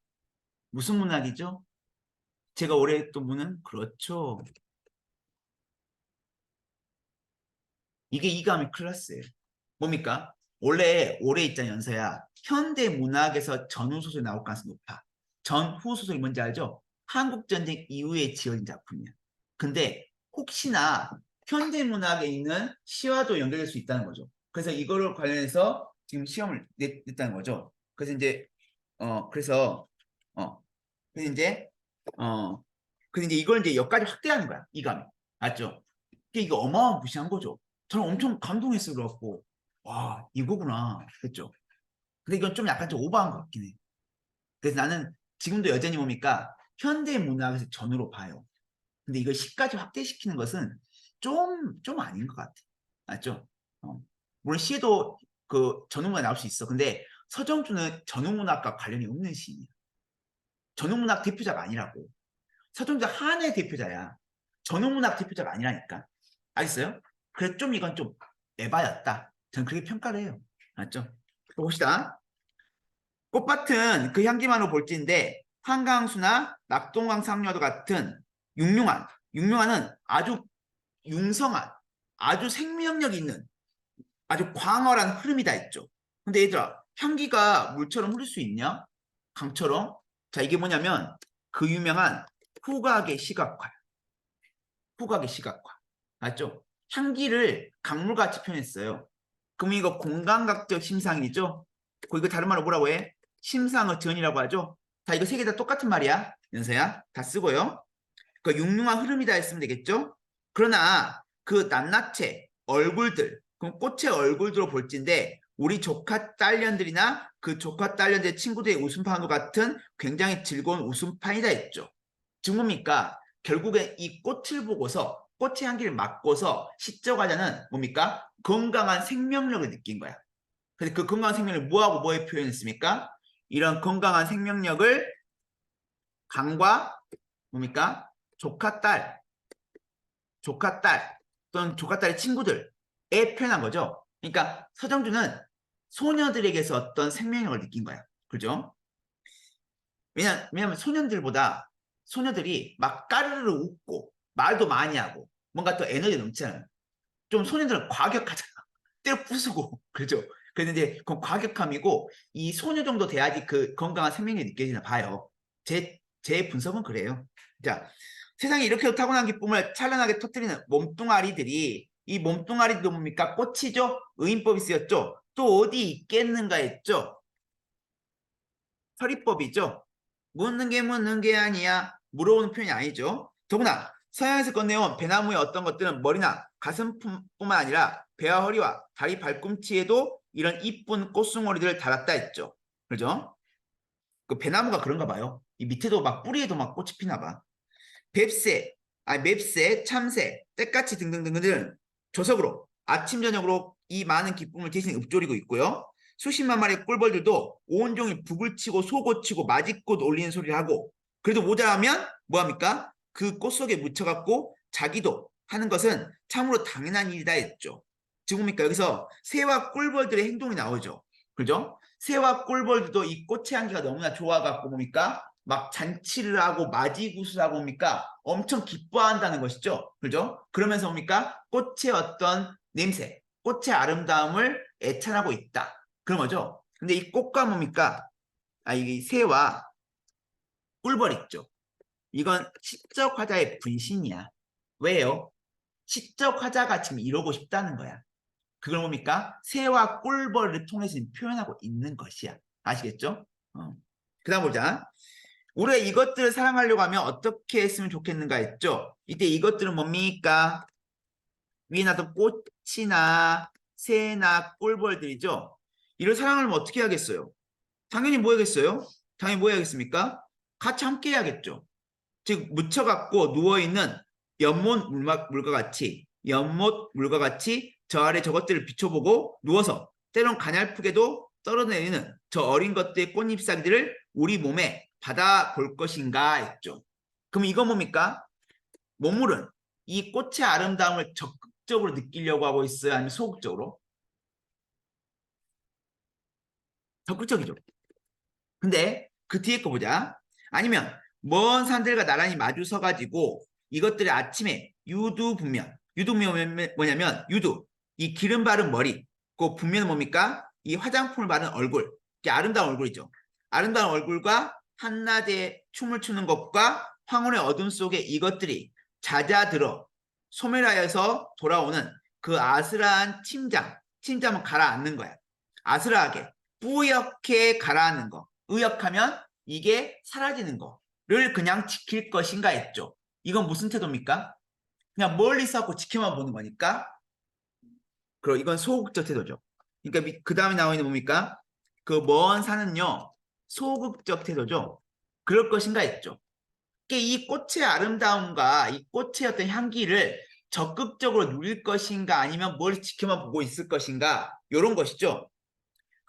무슨 문학이죠? 제가 올해 했던 문은 그렇죠. 이게 이감의 클래스예요. 뭡니까? 원래 올해 있잖아, 연서야. 현대 문학에서 전후 소설이 나올 가능성이 높아. 전후 소설이 뭔지 알죠? 한국 전쟁 이후에 지어진 작품이야. 근데 혹시나 현대 문학에 있는 시와도 연결될 수 있다는 거죠. 그래서 이거를 관련해서 지금 시험을 냈다는 거죠. 그래서 이제 그래서 어 그래서 이제 어 그래서 이제 이걸 이제 여기까지 확대하는 거야. 이감이. 맞죠? 이게 어마어마무시한 거죠. 저는 엄청 감동했어 그래갖고 와 이거구나 했죠. 근데 이건 좀 약간 좀 오버한 것 같긴 해. 그래서 나는 지금도 여전히 뭡니까 현대 문학에서 전으로 봐요. 근데 이걸 시까지 확대시키는 것은 좀 아닌 것 같아. 맞죠? 물론 시에도 그 전후문학 나올 수 있어. 근데 서정주는 전후문학과 관련이 없는 시인이야. 전후문학 대표자가 아니라고. 서정주 한의 대표자야. 전후문학 대표자가 아니라니까. 알겠어요? 그래서 좀 이건 좀 에바였다. 저는 그렇게 평가를 해요. 맞죠? 또 봅시다. 꽃밭은 그 향기만으로 볼지인데 한강수나 낙동강 상류와도 같은 융융한, 은 아주 융성한, 아주 생명력 있는 아주 광활한 흐름이 다 있죠. 근데 얘들아, 향기가 물처럼 흐를 수 있냐? 강처럼? 자, 이게 뭐냐면 그 유명한 후각의 시각화. 후각의 시각화. 맞죠? 향기를 강물같이 표현했어요. 그럼 이거 공감각적 심상이죠? 이거 다른 말로 뭐라고 해? 심상의 전이라고 하죠? 자, 이거 세 개 다 똑같은 말이야. 연서야. 다 쓰고요. 그 융융한 흐름이다 했으면 되겠죠? 그러나 그 낱낱의 얼굴들, 그럼 꽃의 얼굴들로 볼진데 우리 조카 딸년들이나 그 조카 딸년들의 친구들의 웃음판과 같은 굉장히 즐거운 웃음판이다 했죠. 지금 뭡니까? 결국엔 이 꽃을 보고서 꽃의 향기를 맡고서 시적하자는 뭡니까? 건강한 생명력을 느낀 거야. 그래서 그 건강한 생명력을 뭐하고 뭐에 표현했습니까? 이런 건강한 생명력을 강과 뭡니까? 조카 딸, 조카 딸 또는 조카 딸의 친구들에 표현한 거죠. 그러니까 서정주는 소녀들에게서 어떤 생명력을 느낀 거야. 그죠? 왜냐면 소년들보다 소녀들이 막 까르르 웃고 말도 많이 하고 뭔가 또 에너지 넘치잖아요. 좀 소년들은 과격하잖아. 때려 부수고 그죠? 그런데 그건 과격함이고 이 소녀 정도 돼야지 그 건강한 생명력이 느껴지나 봐요. 제 분석은 그래요. 자, 세상에 이렇게 타고난 기쁨을 찬란하게 터뜨리는 몸뚱아리들이 이 몸뚱아리도 뭡니까? 꽃이죠? 의인법이 쓰였죠? 또 어디 있겠는가 했죠? 서리법이죠? 묻는 게 아니야. 물어보는 표현이 아니죠. 더구나 서양에서 건네온 배나무의 어떤 것들은 머리나 가슴뿐만 아니라 배와 허리와 다리 발꿈치에도 이런 이쁜 꽃송오리들을 달았다 했죠. 그죠? 그 배나무가 그런가 봐요. 이 밑에도 막 뿌리에도 막 꽃이 피나 봐. 뱁새, 맵새, 참새, 때까치 등등등등은 조석으로 아침 저녁으로 이 많은 기쁨을 대신 읊조리고 있고요. 수십만 마리의 꿀벌들도 온종일 북을 치고 속옷 치고 맞이꽃 올리는 소리를 하고 그래도 모자라면 뭐합니까? 그 꽃 속에 묻혀갖고 자기도 하는 것은 참으로 당연한 일이다 했죠. 지금 뭡니까? 여기서 새와 꿀벌들의 행동이 나오죠. 그죠? 새와 꿀벌들도 이 꽃의 향기가 너무나 좋아갖고 뭡니까? 막 잔치를 하고 맞이구슬 하고 뭡니까? 엄청 기뻐한다는 것이죠. 그죠? 그러면서 뭡니까? 꽃의 어떤 냄새, 꽃의 아름다움을 애찬하고 있다. 그런 거죠. 근데 이 꽃과 뭡니까? 이 새와 꿀벌 있죠. 이건 시적 화자의 분신이야. 왜요? 시적 화자가 지금 이러고 싶다는 거야. 그걸 뭡니까? 새와 꿀벌을 통해서 표현하고 있는 것이야. 아시겠죠? 그 다음 보자. 우리가 이것들을 사랑하려고 하면 어떻게 했으면 좋겠는가 했죠? 이때 이것들은 뭡니까? 위에 놨던 꽃이나 새나 꿀벌들이죠? 이를 사랑하려면 어떻게 해야겠어요? 당연히 뭐 해야겠어요? 당연히 뭐 해야겠습니까? 같이 함께 해야겠죠. 즉 묻혀갖고 누워있는 연못 물과 같이 저 아래 저것들을 비춰보고 누워서 때론 가냘프게도 떨어내리는 저 어린 것들의 꽃잎사귀들을 우리 몸에 받아볼 것인가 했죠. 그럼 이건 뭡니까? 몸물은 이 꽃의 아름다움을 적극적으로 느끼려고 하고 있어요? 아니면 소극적으로? 적극적이죠. 근데 그 뒤에 거 보자. 아니면 먼 산들과 나란히 마주 서가지고 이것들의 아침에 유두분면 뭐냐면 유두 이 기름 바른 머리 그 분면은 뭡니까? 이 화장품을 바른 얼굴 이게 아름다운 얼굴이죠. 아름다운 얼굴과 한낮에 춤을 추는 것과 황혼의 어둠 속에 이것들이 잦아들어 소멸하여서 돌아오는 그 아슬아한 침잠은 가라앉는 거야. 아슬아하게 뿌옇게 가라앉는 거. 의역하면 이게 사라지는 거를 그냥 지킬 것인가 했죠. 이건 무슨 태도입니까? 그냥 멀리서 하고 지켜만 보는 거니까. 그리고 이건 소극적 태도죠. 그러니까 그 다음에 나와 있는 뭡니까? 그 먼 산은요 소극적 태도죠. 그럴 것인가 했죠. 이 꽃의 아름다움과 이 꽃의 어떤 향기를 적극적으로 누릴 것인가 아니면 뭘 지켜만 보고 있을 것인가 이런 것이죠.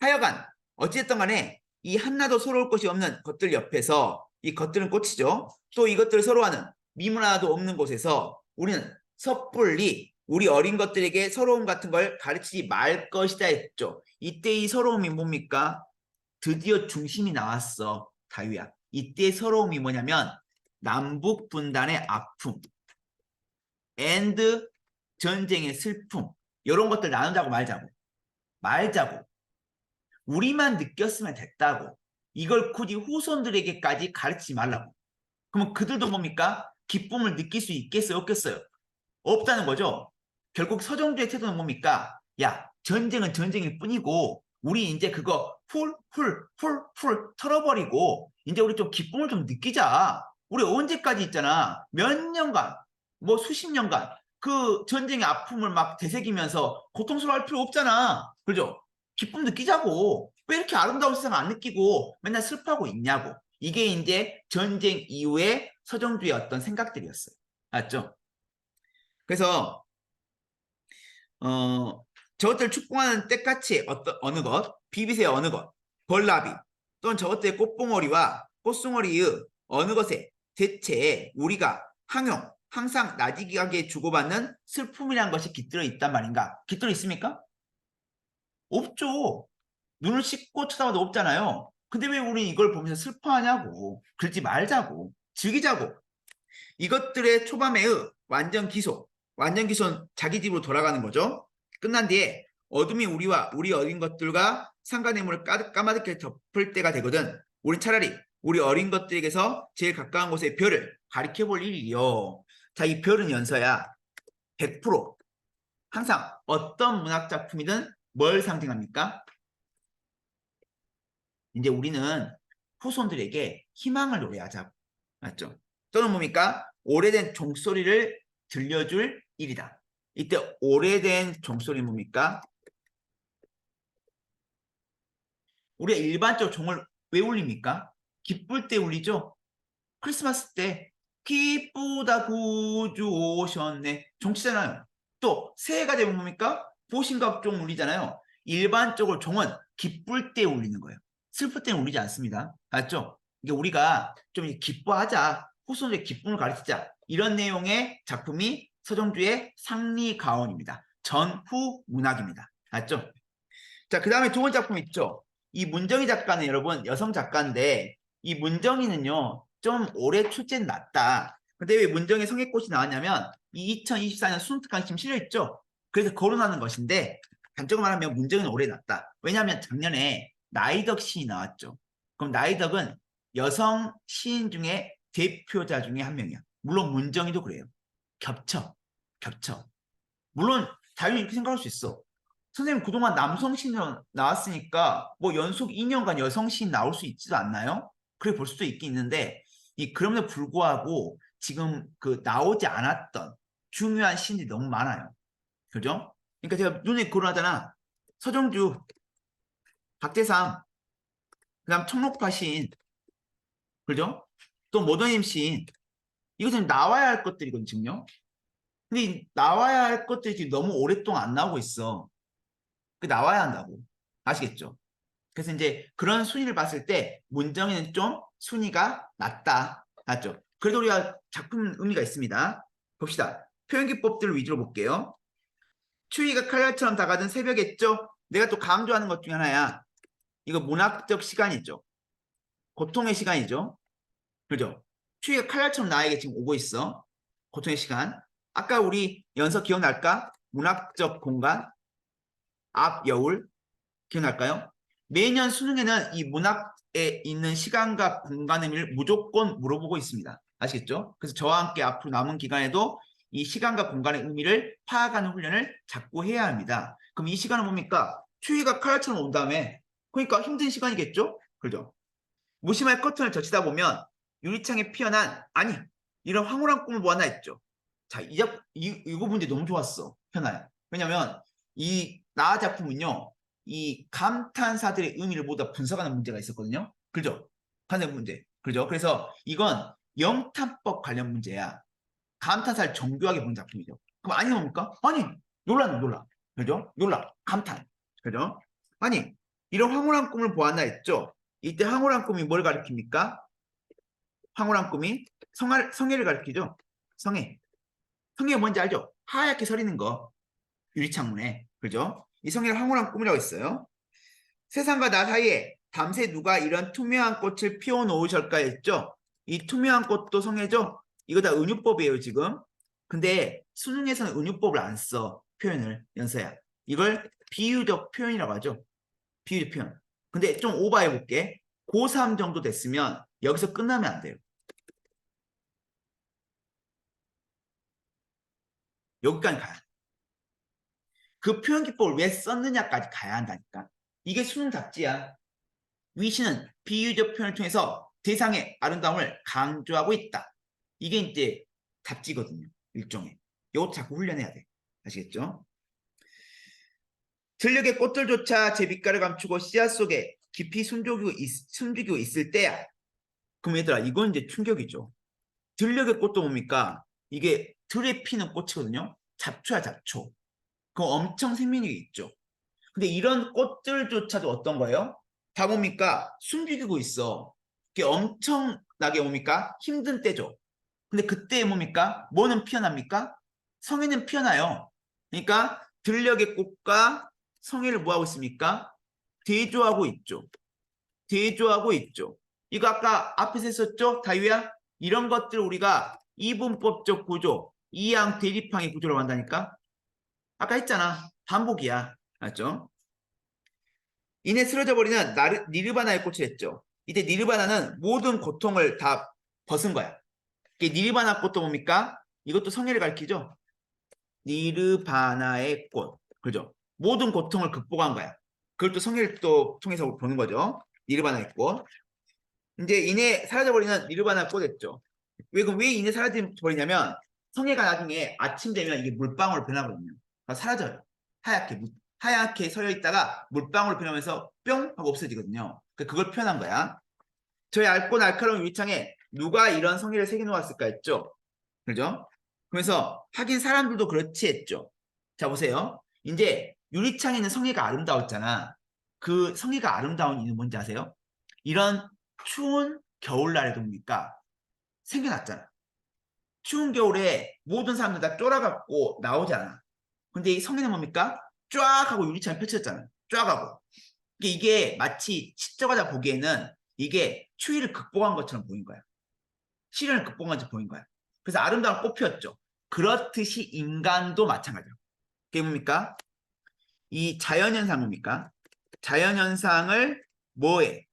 하여간 어찌됐든 간에 이 하나도 서러울 것이 없는 것들 옆에서 이 것들은 꽃이죠. 또 이것들을 서로하는 미문 하나도 없는 곳에서 우리는 섣불리 우리 어린 것들에게 서러움 같은 걸 가르치지 말 것이다 했죠. 이때 이 서러움이 뭡니까? 드디어 중심이 나왔어, 다유야. 이때 서러움이 뭐냐면 남북 분단의 아픔, and 전쟁의 슬픔, 이런 것들 나누자고 말자고. 우리만 느꼈으면 됐다고. 이걸 굳이 후손들에게까지 가르치지 말라고. 그러면 그들도 뭡니까? 기쁨을 느낄 수 있겠어요? 없겠어요? 없다는 거죠. 결국 서정주의 태도는 뭡니까? 야, 전쟁은 전쟁일 뿐이고 우리 이제 그거 훌 털어버리고 이제 우리 좀 기쁨을 좀 느끼자. 우리 언제까지 있잖아. 몇 년간, 뭐 수십 년간 그 전쟁의 아픔을 막 되새기면서 고통스러워할 필요 없잖아. 그죠? 기쁨 느끼자고. 왜 이렇게 아름다운 세상 안 느끼고 맨날 슬퍼하고 있냐고. 이게 이제 전쟁 이후의 서정주의 어떤 생각들이었어요. 맞죠? 그래서 저것들 축복하는 때같이 어느 것, 비비세의 어느 것, 벌나비 또는 저것들의 꽃봉오리와 꽃송오리의 어느 것에 대체 우리가 항상 나직하게 주고받는 슬픔이라는 것이 깃들어 있단 말인가? 깃들어 있습니까? 없죠. 눈을 씻고 쳐다봐도 없잖아요. 근데 왜 우리 이걸 보면서 슬퍼하냐고. 그러지 말자고. 즐기자고. 이것들의 초밤의 완전 기소는 자기 집으로 돌아가는 거죠. 끝난 뒤에 어둠이 우리 어린 것들과 상간의 문을 까마득하게 덮을 때가 되거든. 우린 차라리 우리 어린 것들에게서 제일 가까운 곳의 별을 가리켜 볼 일이요. 자, 이 별은 연서야. 100% 항상 어떤 문학 작품이든 뭘 상징합니까? 이제 우리는 후손들에게 희망을 노래하자고. 맞죠? 또는 뭡니까? 오래된 종소리를 들려줄 일이다. 이때 오래된 종소리 뭡니까? 우리가 일반적으로 종을 왜 울립니까? 기쁠 때 울리죠? 크리스마스 때 기쁘다 구주 오셨네. 종치잖아요. 또 새해가 되면 뭡니까? 보신각종 울리잖아요. 일반적으로 종은 기쁠 때 울리는 거예요. 슬플 때는 울리지 않습니다. 맞죠? 이게 우리가 좀 기뻐하자. 후손의 기쁨을 가르치자. 이런 내용의 작품이 서정주의 상리가원입니다. 전후 문학입니다. 맞죠? 자, 그 다음에 두 번째 작품 있죠. 이 문정희 작가는 여러분 여성 작가인데 이 문정희는요 좀 올해 출제는 낮다. 근데 왜 문정희 성의꽃이 나왔냐면 이 2024년 순특강심 실려있죠. 그래서 거론하는 것인데 단적으로 말하면 문정희는 올해 낮다. 왜냐하면 작년에 나이덕 시인이 나왔죠. 그럼 나이덕은 여성 시인 중에 대표자 중에 한 명이야. 물론 문정희도 그래요. 겹쳐. 물론 당연히 이렇게 생각할 수 있어. 선생님 그동안 남성 시인 나왔으니까 뭐 연속 2년간 여성 시인 나올 수 있지도 않나요? 그래 볼 수도 있긴 있는데 그럼에도 불구하고 지금 그 나오지 않았던 중요한 시인들이 너무 많아요. 그죠? 그러니까 제가 눈에 거론하잖아. 서정주, 박재상, 그다음 청록파 시인, 그죠? 또 모더님 시인. 이것은 나와야 할 것들이거든요. 근데 나와야 할 것들이 지금 너무 오랫동안 안 나오고 있어. 그 나와야 한다고. 아시겠죠? 그래서 이제 그런 순위를 봤을 때 문정희는 좀 순위가 낮다. 맞죠? 그래도 우리가 작품 의미가 있습니다. 봅시다. 표현기법들을 위주로 볼게요. 추위가 칼날처럼 다가든 새벽했죠? 내가 또 강조하는 것 중에 하나야. 이거 문학적 시간이죠. 고통의 시간이죠. 그죠? 추위가 칼날처럼 나에게 지금 오고 있어. 고통의 시간. 아까 우리 연서 기억날까? 문학적 공간, 앞 여울, 기억날까요? 매년 수능에는 이 문학에 있는 시간과 공간의 의미를 무조건 물어보고 있습니다. 아시겠죠? 그래서 저와 함께 앞으로 남은 기간에도 이 시간과 공간의 의미를 파악하는 훈련을 자꾸 해야 합니다. 그럼 이 시간은 뭡니까? 추위가 칼날처럼 온 다음에 그러니까 힘든 시간이겠죠? 그죠? 무심할 커튼을 젖히다 보면 유리창에 피어난 이런 황홀한 꿈을 보았나 했죠. 자, 이거 문제 너무 좋았어. 현아야. 왜냐면 이 나 작품은요. 이 감탄사들의 의미를 모두 다 분석하는 문제가 있었거든요. 그죠? 하는 문제. 그죠? 그래서 이건 영탄법 관련 문제야. 감탄사를 정교하게 본 작품이죠. 그럼 아니 뭡니까? 아니, 놀라는 놀라. 그죠? 놀라. 감탄. 그죠? 아니, 이런 황홀한 꿈을 보았나 했죠? 이때 황홀한 꿈이 뭘 가리킵니까? 황홀한 꿈이 성애를 가리키죠? 성애. 성애가 뭔지 알죠? 하얗게 서리는 거. 유리창문에. 그죠? 이 성애를 황홀한 꿈이라고 했어요. 세상과 나 사이에 밤새 누가 이런 투명한 꽃을 피워놓으실까 했죠? 이 투명한 꽃도 성애죠? 이거 다 은유법이에요, 지금. 근데 수능에서는 은유법을 안 써. 표현을, 연서야. 이걸 비유적 표현이라고 하죠. 비유적 표현. 근데 좀 오버해 볼게. 고3 정도 됐으면 여기서 끝나면 안 돼요. 여기까지 가야 돼. 그 표현 기법을 왜 썼느냐까지 가야 한다니까. 이게 수능 답지야. 위시는 비유적 표현을 통해서 대상의 아름다움을 강조하고 있다. 이게 이제 답지거든요. 일종의. 이것도 자꾸 훈련해야 돼. 아시겠죠? 들녘의 꽃들조차 제 빛깔을 감추고 씨앗 속에 깊이 숨죽이고 있을 때야. 그럼 얘들아, 이건 이제 충격이죠. 들녘의 꽃도 뭡니까? 이게 들에 피는 꽃이거든요. 잡초야, 잡초. 그럼 엄청 생명력이 있죠. 근데 이런 꽃들조차도 어떤 거예요? 다 뭡니까? 숨죽이고 있어. 이게 엄청나게 뭡니까? 힘든 때죠. 근데 그때 뭡니까? 뭐는 피어납니까? 성에는 피어나요. 그러니까 들녘의 꽃과 성애를 뭐하고 있습니까? 대조하고 있죠. 대조하고 있죠. 이거 아까 앞에서 했었죠? 다유야? 이런 것들을 우리가 이분법적 구조, 이항 대립항의 구조로 한다니까? 아까 했잖아. 반복이야. 맞죠? 이내 쓰러져 버리는 니르바나의 꽃이 했죠. 이때 니르바나는 모든 고통을 다 벗은 거야. 이게 니르바나 꽃도 뭡니까? 이것도 성애를 가리키죠. 니르바나의 꽃. 그죠? 모든 고통을 극복한 거야. 그걸 또 성애를 또 통해서 보는 거죠. 니르바나의 꽃. 이제 이내 사라져버리는 니르바나 꽃 했죠. 왜 이내 사라져버리냐면 성애가 나중에 아침 되면 이게 물방울로 변하거든요. 그러니까 사라져요. 하얗게. 하얗게 서려 있다가 물방울로 변하면서 뿅 하고 없어지거든요. 그걸 표현한 거야. 저희 얇고 날카로운 유리창에 누가 이런 성의를 새겨놓았을까 했죠. 그죠? 그래서 하긴 사람들도 그렇지 했죠. 자, 보세요. 이제 유리창에 있는 성의가 아름다웠잖아. 그 성의가 아름다운 이유는 뭔지 아세요? 이런 추운 겨울날에도 뭡니까? 생겨났잖아. 추운 겨울에 모든 사람들 다 쫄아갖고 나오잖아. 근데 이 성의는 뭡니까? 쫙 하고 유리창이 펼쳐졌잖아. 쫙 하고. 이게 마치 시청자가 보기에는 이게 추위를 극복한 것처럼 보인 거야. 시련을 극복한 것처럼 보인 거야. 그래서 아름다운 꽃 피웠죠. 그렇듯이 인간도 마찬가지야. 그게 뭡니까? 이 자연현상 뭡니까? 자연현상을 뭐에?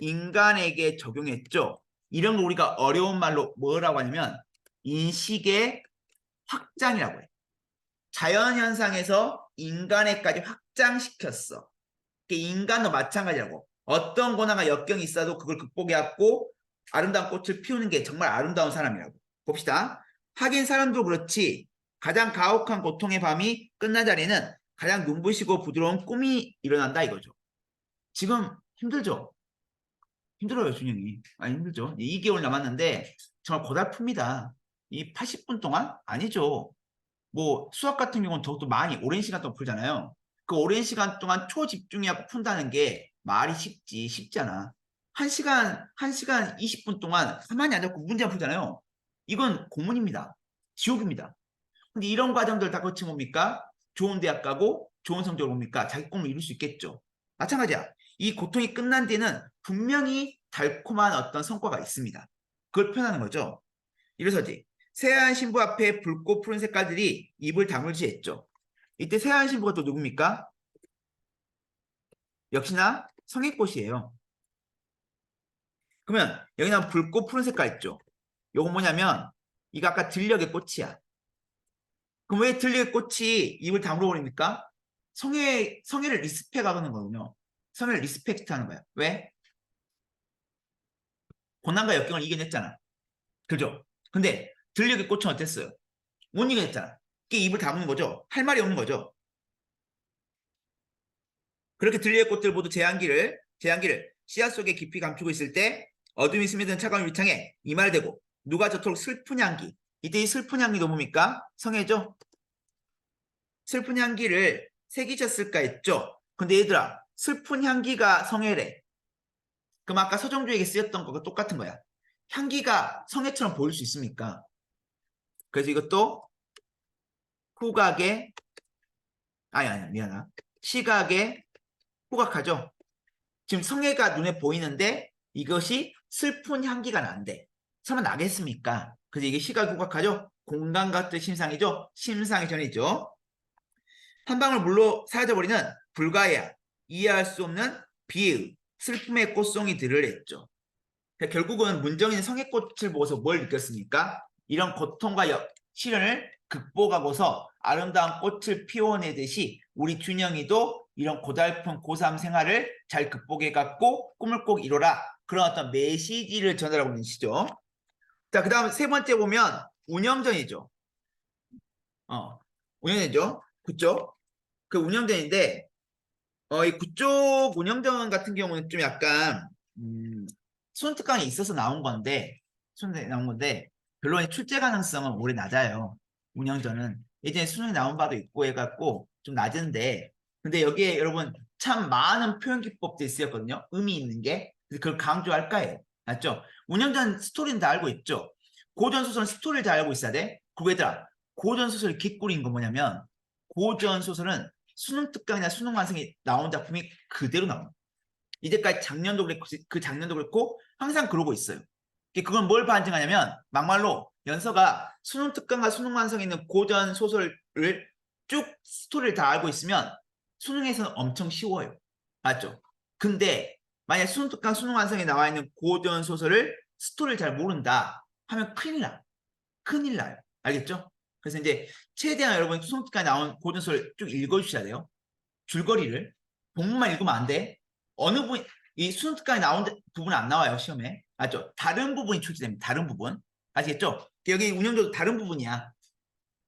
인간에게 적용했죠. 이런 거 우리가 어려운 말로 뭐라고 하냐면 인식의 확장이라고 해. 자연현상에서 인간에까지 확장시켰어. 인간도 마찬가지라고. 어떤 고난과 역경이 있어도 그걸 극복해왔고 아름다운 꽃을 피우는 게 정말 아름다운 사람이라고. 봅시다. 하긴 사람도 그렇지. 가장 가혹한 고통의 밤이 끝난 자리에는 가장 눈부시고 부드러운 꿈이 일어난다 이거죠. 지금 힘들죠? 힘들어요, 준영이. 아니, 힘들죠. 2개월 남았는데 정말 고달픕니다. 이 80분 동안? 아니죠. 뭐 수학 같은 경우는 더욱더 많이 오랜 시간 동안 풀잖아요. 그 오랜 시간 동안 초집중해갖고 푼다는 게 말이 쉽지 않아. 1시간 20분 동안 가만히 앉아서 문제만 풀잖아요. 이건 고문입니다. 지옥입니다. 근데 이런 과정들 다 거치면 뭡니까? 좋은 대학 가고 좋은 성적을 뭡니까? 자기 꿈을 이룰 수 있겠죠. 마찬가지야. 이 고통이 끝난 뒤에는 분명히 달콤한 어떤 성과가 있습니다. 그걸 표현하는 거죠. 이래서지 새하얀 신부 앞에 붉고 푸른 색깔들이 입을 다물지 했죠. 이때 새하얀 신부가 또 누굽니까? 역시나 성의꽃이에요. 그러면 여기 나온 붉고 푸른 색깔 있죠. 요거 뭐냐면 이거 아까 들녘의 꽃이야. 그럼 왜 들녘의 꽃이 입을 다물어 버립니까? 성애를 리스펙하는 거거든요. 성애를 리스펙트 하는 거야. 왜? 고난과 역경을 이겨냈잖아. 그죠? 근데 들녘의 꽃은 어땠어요? 못 이겨냈잖아. 이게 입을 다무는 거죠. 할 말이 없는 거죠. 그렇게 들녘의 꽃들 모두 재향기를 씨앗 속에 깊이 감추고 있을 때 어둠이 스며드는 차가운 유리창에 이마를 대고 누가 저토록 슬픈 향기. 이때 이 슬픈 향기도 뭡니까? 성애죠? 슬픈 향기를 새기셨을까 했죠. 근데 얘들아, 슬픈 향기가 성애래. 그럼 아까 서정주에게 쓰였던 거가 똑같은 거야. 향기가 성애처럼 보일 수 있습니까? 그래서 이것도 후각의, 아니, 미안하다. 시각의 후각하죠. 지금 성애가 눈에 보이는데 이것이 슬픈 향기가 난대. 설마 나겠습니까? 그래서 이게 시각 후각하죠. 공간과 뜻 심상이죠. 심상이 전이죠. 한 방울 물로 사라져버리는 불가야 이해할 수 없는 비의 슬픔의 꽃송이 들을 했죠. 그러니까 결국은 문정인 성애꽃을 보고서 뭘 느꼈습니까? 이런 고통과 시련을 극복하고서 아름다운 꽃을 피워내듯이 우리 준영이도 이런 고달픈 고3 생활을 잘 극복해갖고 꿈을 꼭 이뤄라. 그런 어떤 메시지를 전달하고 있는 시죠. 자, 그 다음 세 번째 보면 운영전이죠. 운영전이죠. 그쪽. 그 운영전인데 이 그쪽 운영전 같은 경우는 좀 약간 수능특강에 있어서 나온 건데 수능에 나온 건데 별로 출제 가능성은 오래 낮아요. 운영전은 예전에 수능에 나온 바도 있고 해갖고 좀 낮은데 근데 여기에 여러분 참 많은 표현 기법들이 쓰였거든요. 의미 있는 게 그래서 그걸 강조할까 해요. 맞죠? 운영전 스토리는 다 알고 있죠. 고전 소설은 스토리를 다 알고 있어야 돼. 그리고 얘들아 고전 소설 기꿀인 거 뭐냐면 고전 소설은 수능 특강이나 수능 완성이 나온 작품이 그대로 나옵니다. 이제까지 작년도 그랬고 그 작년도 그렇고 항상 그러고 있어요. 그건 뭘 반증하냐면 막말로 연서가 수능 특강과 수능 완성에 있는 고전 소설을 쭉 스토리를 다 알고 있으면 수능에서는 엄청 쉬워요. 맞죠? 근데 만약 수능 특강 수능 완성에 나와 있는 고전 소설을 스토리를 잘 모른다 하면 큰일 나. 큰일 나요. 알겠죠? 그래서 이제 최대한 여러분 수능 특강에 나온 고전 소설 쭉 읽어주셔야 돼요. 줄거리를 본문만 읽으면 안 돼. 어느 부분 이 수능 특강에 나온 부분은 안 나와요 시험에. 맞죠? 다른 부분이 출제됩니다. 다른 부분 아시겠죠? 여기 운영조도 다른 부분이야.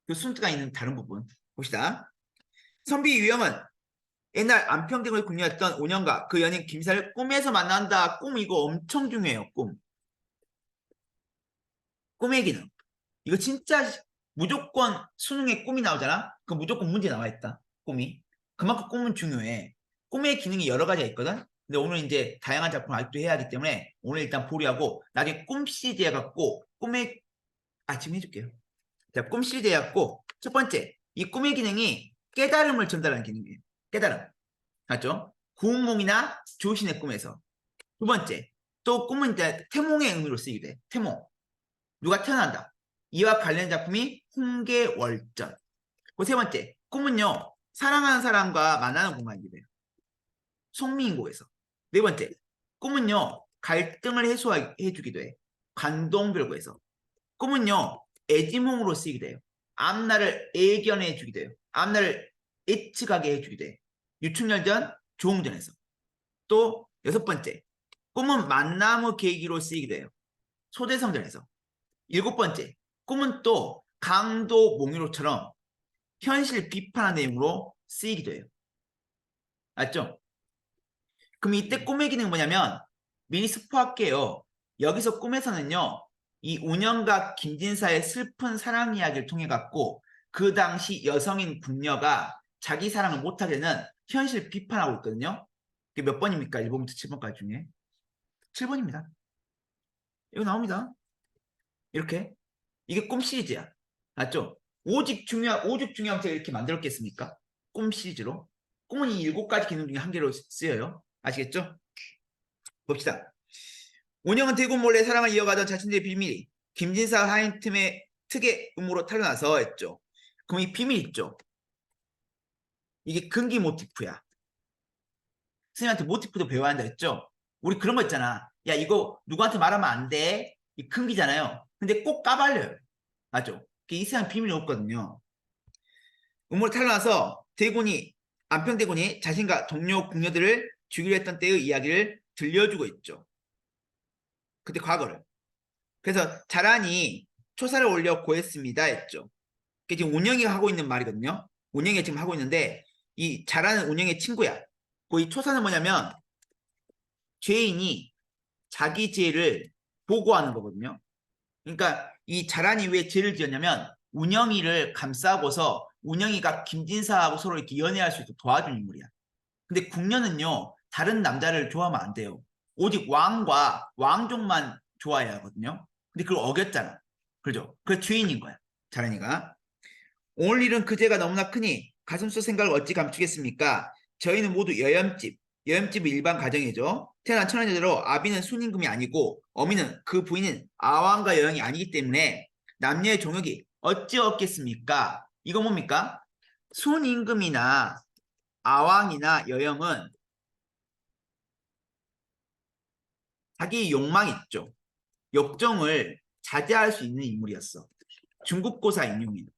그 수능 특강에 있는 다른 부분 봅시다. 선비 유형은 옛날 안평대군에 궁리했던 5년가 그 연인 김사를 꿈에서 만난다. 꿈 이거 엄청 중요해요. 꿈의 기능 이거 진짜 무조건 수능에 꿈이 나오잖아. 그 무조건 문제 나와 있다. 꿈이 그만큼 꿈은 중요해. 꿈의 기능이 여러 가지가 있거든. 근데 오늘 이제 다양한 작품을 아직도 해야 하기 때문에 오늘 일단 보류하고 나중에 꿈 시리즈 해갖고 꿈의 지금 해줄게요. 자, 꿈 시리즈 해갖고 첫 번째 이 꿈의 기능이 깨달음을 전달하는 기능이에요. 깨달음 맞죠? 구운몽이나 조신의 꿈에서 두 번째 또 꿈은 이제 태몽의 의미로 쓰이게 돼. 태몽 누가 태어난다. 이와 관련 작품이 홍계월전. 그 세 번째, 꿈은요, 사랑하는 사람과 만나는 공간이기도 해요. 송미인곡에서. 네 번째, 꿈은요, 갈등을 해소해주기도 해. 관동별고에서. 꿈은요, 애지몽으로 쓰이기도 해요. 앞날을 예견해주기도 해요. 앞날을 예측하게 해주기도 해. 유충열전, 조홍전에서. 또 여섯 번째, 꿈은 만남의 계기로 쓰이기도 해요. 소대성전에서. 일곱 번째, 꿈은 또 강도 몽유로처럼 현실 비판하는 내용으로 쓰이기도 해요. 맞죠? 그럼 이때 꿈의 기능은 뭐냐면 미리 스포할게요. 여기서 꿈에서는요. 이 운영가 김진사의 슬픈 사랑 이야기를 통해 갖고 그 당시 여성인 궁녀가 자기 사랑을 못하게 되는 현실 비판하고 있거든요. 그게 몇 번입니까? 1번부터 7번까지 중에. 7번입니다. 이거 나옵니다. 이렇게. 이게 꿈 시리즈야. 맞죠? 오직 중요한 제가 이렇게 만들었겠습니까? 꿈 시리즈로. 꿈은 이 7가지 기능 중에 한 개로 쓰여요. 아시겠죠? 봅시다. 운영은 대군 몰래 사랑을 이어가던 자신들의 비밀이 김진사 하인틈의 특의 음모로 탈려나서 했죠. 그럼 이 비밀 있죠? 이게 근기 모티프야. 선생님한테 모티프도 배워야 한다 했죠? 우리 그런 거 있잖아. 야 이거 누구한테 말하면 안 돼. 이 근기잖아요. 근데 꼭 까발려요. 맞죠? 이 세상 비밀이 없거든요. 음모로 탈려나서 대군이 안평대군이 자신과 동료 궁녀들을 죽이려 했던 때의 이야기를 들려주고 있죠. 그때 과거를. 그래서 자란이 초사를 올려 고했습니다 했죠. 그게 지금 운영이가 하고 있는 말이거든요. 운영이가 지금 하고 있는데 이 자란은 운영의 친구야. 그 이 초사는 뭐냐면 죄인이 자기 죄를 보고하는 거거든요. 그러니까 이 자란이 왜 죄를 지었냐면 운영이를 감싸고서 운영이가 김진사하고 서로 이렇게 연애할 수 있도록 도와준 인물이야. 근데 궁녀는요, 다른 남자를 좋아하면 안 돼요. 오직 왕과 왕족만 좋아해야 하거든요. 근데 그걸 어겼잖아. 그죠? 그 주인인 거야. 자란이가. 오늘 일은 그제가 너무나 크니 가슴속 생각을 어찌 감추겠습니까? 저희는 모두 여염집은 일반 가정이죠. 태어난 천하여자로 아비는 순임금이 아니고 어미는 그 부인인 아왕과 여영이 아니기 때문에 남녀의 종욕이 어찌 없겠습니까? 이거 뭡니까? 순임금이나 아왕이나 여영은 자기 욕망 있죠. 역정을 자제할 수 있는 인물이었어. 중국고사 인용인.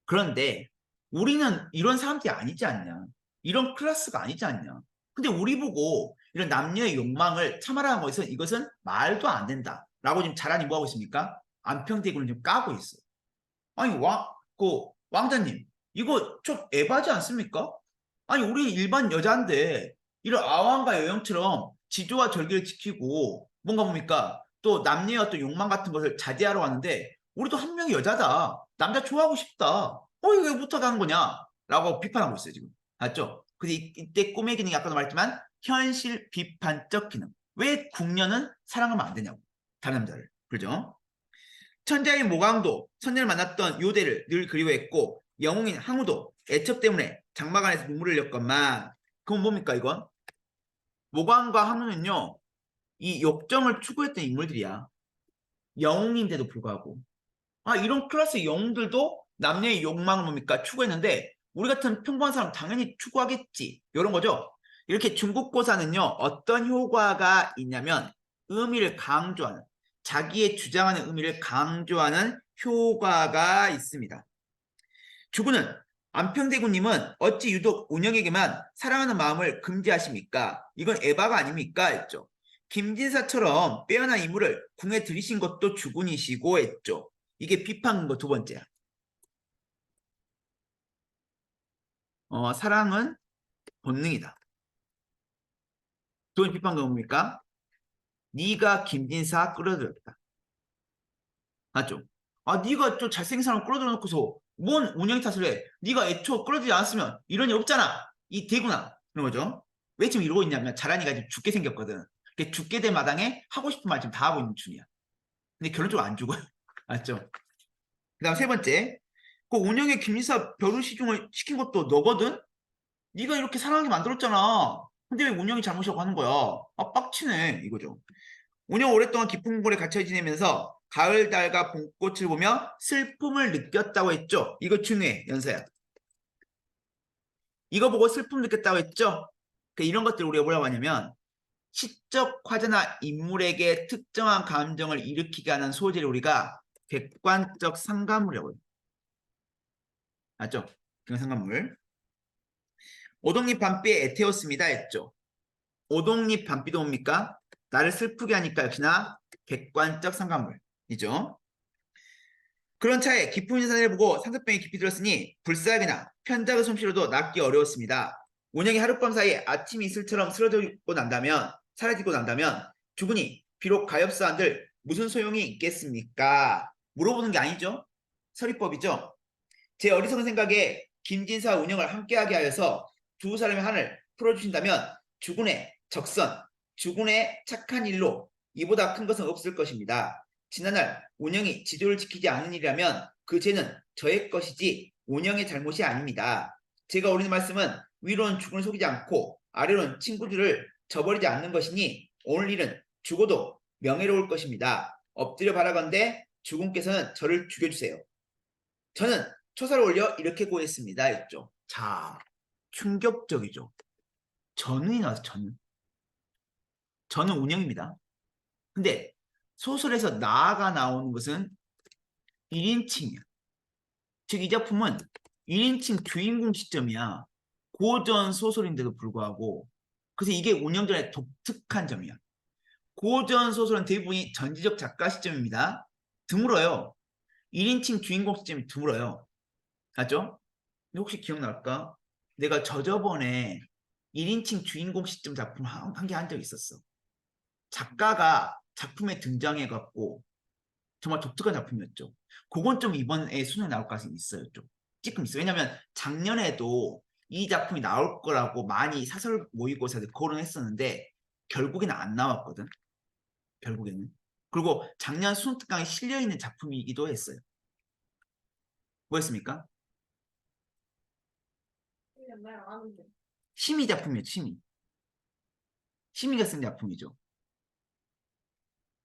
그런데 우리는 이런 사람들이 아니지 않냐. 이런 클래스가 아니지 않냐. 근데 우리 보고 이런 남녀의 욕망을 참아라는 것은 이것은 말도 안 된다. 라고 지금 자란이 뭐 하고 있습니까? 안평대군을 지금 까고 있어. 아니, 왕자님, 이거 좀 에바지 않습니까? 아니, 우리 일반 여자인데 이런 아왕과 여영처럼 지조와 절개를 지키고 뭔가 뭡니까? 또 남녀의 어떤 욕망 같은 것을 자제하러 왔는데 우리도 한 명의 여자다. 남자 좋아하고 싶다. 이거 왜 못하게 거냐? 라고 비판하고 있어요, 지금. 맞죠? 근데 이때 꿈의 기능이 아까도 말했지만 현실 비판적 기능. 왜 궁녀는 사랑하면 안 되냐고. 다른 남자를. 그죠? 천자인 모광도 선녀를 만났던 요대를 늘 그리워했고 영웅인 항우도 애첩 때문에 장막안에서 눈물을 흘렸건만 그건 뭡니까 이건? 모광과 항우는요 이 욕정을 추구했던 인물들이야. 영웅인데도 불구하고 이런 클래스의 영웅들도 남녀의 욕망을 뭡니까 추구했는데 우리 같은 평범한 사람 당연히 추구하겠지 이런 거죠. 이렇게 중국고사는요 어떤 효과가 있냐면 의미를 강조하는 자기의 주장하는 의미를 강조하는 효과가 있습니다. 주군은 안평대군님은 어찌 유독 운영에게만 사랑하는 마음을 금지하십니까? 이건 에바가 아닙니까? 했죠. 김진사처럼 빼어난 인물을 궁에 들이신 것도 주군이시고 했죠. 이게 비판거 두 번째야. 사랑은 본능이다. 두 번째 비판거 뭡니까? 네가 김진사 끌어들였다. 맞죠? 네가 좀 잘생긴 사람 끌어들여 놓고서 뭔 운영 탓을 해? 네가 애초 끌어들이지 않았으면 이런 일 없잖아. 이 대구나. 이런 거죠. 왜 지금 이러고 있냐면 자란이가 지금 죽게 생겼거든. 죽게 된 마당에 하고 싶은 말 지금 다 하고 있는 중이야. 근데 결론적으로 안 죽어요. 맞죠? 그 다음 세 번째. 그 운영의 김진사 벼루 시중을 시킨 것도 너거든? 네가 이렇게 사랑하게 만들었잖아. 근데 왜 운영이 잘못이라고 하는 거야? 빡치네. 이거죠. 운영 오랫동안 깊은 공골에 갇혀 지내면서 가을 달과 봄꽃을 보며 슬픔을 느꼈다고 했죠. 이거 중요해, 연서야. 이거 보고 슬픔 느꼈다고 했죠. 이런 것들 우리가 뭐라고 하냐면 시적 화자나 인물에게 특정한 감정을 일으키게 하는 소재를 우리가 객관적 상감물이라고 해요. 맞죠? 상감물. 오동잎 밤비에 애태웠습니다 했죠. 오동잎 밤비도 뭡니까? 나를 슬프게 하니까 역시나 객관적 상감물이죠. 그런 차에 깊은 인사를 보고 상급병이 깊이 들었으니 불사하게나 편작의 솜씨로도 낫기 어려웠습니다. 운영이 하룻밤 사이에 아침 이슬처럼 사라지고 난다면 주군이 비록 가엾사한들 무슨 소용이 있겠습니까? 물어보는 게 아니죠. 서리법이죠. 제 어리석은 생각에 김진사 운영을 함께하게 하여서 두 사람의 한을 풀어주신다면 주군의 적선, 주군의 착한 일로 이보다 큰 것은 없을 것입니다. 지난날 운영이 지조를 지키지 않은 일이라면 그 죄는 저의 것이지 운영의 잘못이 아닙니다. 제가 올리는 말씀은 위로는 주군을 속이지 않고 아래로는 친구들을 저버리지 않는 것이니 오늘 일은 죽어도 명예로울 것입니다. 엎드려 바라건대 주군께서는 저를 죽여주세요. 저는 초사를 올려 이렇게 고했습니다. 했죠. 자, 충격적이죠. 전운이 나와서 전운. 저는 운영입니다. 근데 소설에서 나가 나오는 것은 1인칭이야. 즉, 이 작품은 1인칭 주인공 시점이야. 고전 소설인데도 불구하고. 그래서 이게 운영전의 독특한 점이야. 고전 소설은 대부분이 전지적 작가 시점입니다. 드물어요. 1인칭 주인공 시점이 드물어요. 맞죠? 근데 혹시 기억날까? 내가 저번에 1인칭 주인공 시점 작품 한 개 한 적 있었어. 작가가 작품에 등장해갖고 정말 독특한 작품이었죠. 그건 좀 이번에 수능에 나올 가능성이 있어요. 좀 찌끔 있어. 왜냐면 작년에도 이 작품이 나올 거라고 많이 사설 모의고사들 거론했었는데 결국에는 안 나왔거든. 결국에는. 그리고 작년 수능 특강에 실려 있는 작품이기도 했어요. 뭐였습니까? 심의 작품이에요. 심의. 심의가 쓴 작품이죠.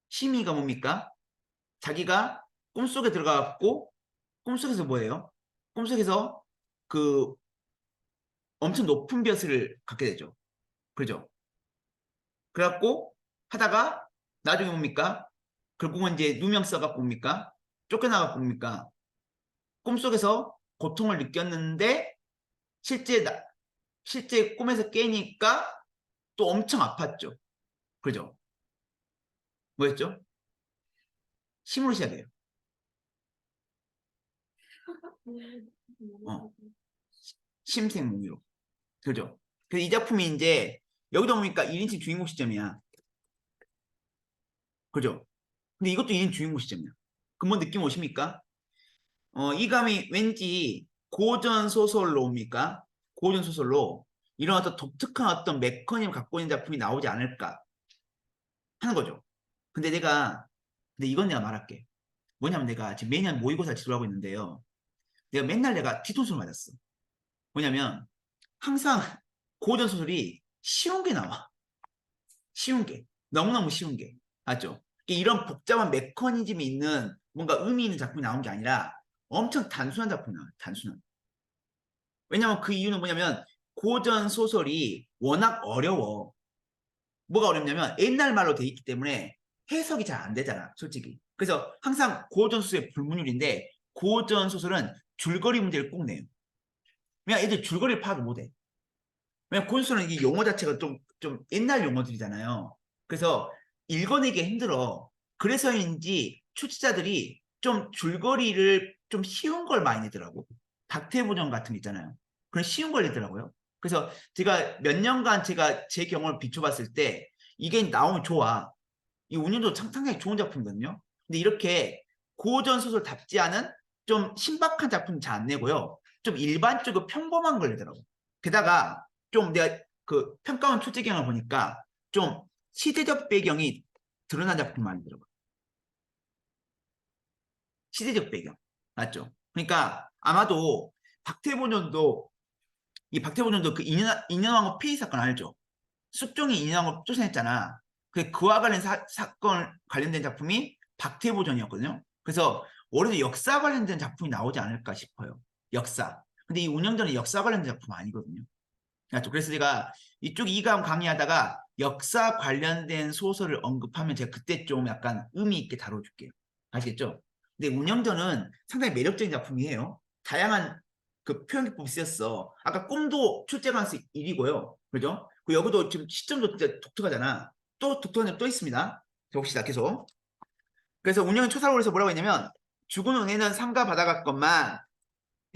심의가 뭡니까? 자기가 꿈속에 들어가갖고 꿈속에서 뭐예요? 꿈속에서 그 엄청 높은 벼슬을 갖게 되죠. 그죠? 그래갖고 하다가 나중에 뭡니까? 결국은 이제 누명 써갖고 뭡니까? 쫓겨나갖고 뭡니까? 꿈속에서 고통을 느꼈는데 실제 실제 꿈에서 깨니까 또 엄청 아팠죠. 그죠? 뭐였죠? 심으로 시작해요. 어, 심생무기로. 그죠? 그래서 이 작품이 이제 여기다 보니까 1인칭 주인공 시점이야. 그죠? 근데 이것도 1인 주인공 시점이야. 그뭐 느낌 오십니까? 이 감이 왠지 고전 소설로 옵니까? 고전 소설로 이런 어떤 독특한 어떤 메커니즘을 갖고 있는 작품이 나오지 않을까 하는 거죠. 근데 이건 내가 말할게. 뭐냐면 내가 지금 매년 모의고사 지도를 하고 있는데요. 내가 맨날 내가 뒤통수를 맞았어. 뭐냐면 항상 고전 소설이 쉬운 게 나와. 쉬운 게. 너무너무 쉬운 게. 맞죠? 이런 복잡한 메커니즘이 있는 뭔가 의미 있는 작품이 나온 게 아니라 엄청 단순한 작품이 나와요. 단순한. 왜냐면 그 이유는 뭐냐면 고전 소설이 워낙 어려워. 뭐가 어렵냐면 옛날 말로 돼 있기 때문에 해석이 잘 안 되잖아, 솔직히. 그래서 항상 고전 소설의 불문율인데 고전 소설은 줄거리 문제를 꼭 내요. 왜냐 애들 줄거리를 파악을 못 해. 왜냐 고전 소설은 이 용어 자체가 좀 옛날 용어들이잖아요. 그래서 읽어내기 힘들어. 그래서인지 출제자들이 좀 줄거리를 좀 쉬운 걸 많이 내더라고. 박태부전 같은 게 있잖아요. 그런 쉬운 걸 내더라고요. 그래서 제가 몇 년간 제가 제 경험을 비춰봤을 때 이게 나오면 좋아. 이 운영도 상당히 좋은 작품이거든요. 근데 이렇게 고전 소설답지 않은 좀 신박한 작품 잘 안 내고요. 좀 일반적으로 평범한 걸 내더라고. 게다가 좀 내가 그 평가원 출제경을 보니까 좀 시대적 배경이 드러난 작품 많이 들어가. 시대적 배경. 맞죠? 그러니까 아마도 박태본전도 이 박태본전도 그 인현왕후 피해 사건 알죠? 숙종이 인현왕후 쫓아냈잖아. 그와 관련 사건 관련된 작품이 박태보전이었거든요. 그래서 올해도 역사 관련된 작품이 나오지 않을까 싶어요. 역사. 근데 이 운영전은 역사 관련된 작품 아니거든요. 맞죠? 그래서 제가 이쪽 이감 강의하다가 역사 관련된 소설을 언급하면 제가 그때 좀 약간 의미 있게 다뤄줄게요. 아시겠죠? 근데 운영전은 상당히 매력적인 작품이에요. 다양한 그 표현 기법이 쓰였어. 아까 꿈도 출제관수 1이고요. 그죠? 그 여기도 지금 시점도 진짜 독특하잖아. 또 독특한 점 또 있습니다. 봅시다, 계속. 그래서 운영의 초사로에서 뭐라고 했냐면 죽은 은혜는 삼가 받아갔건만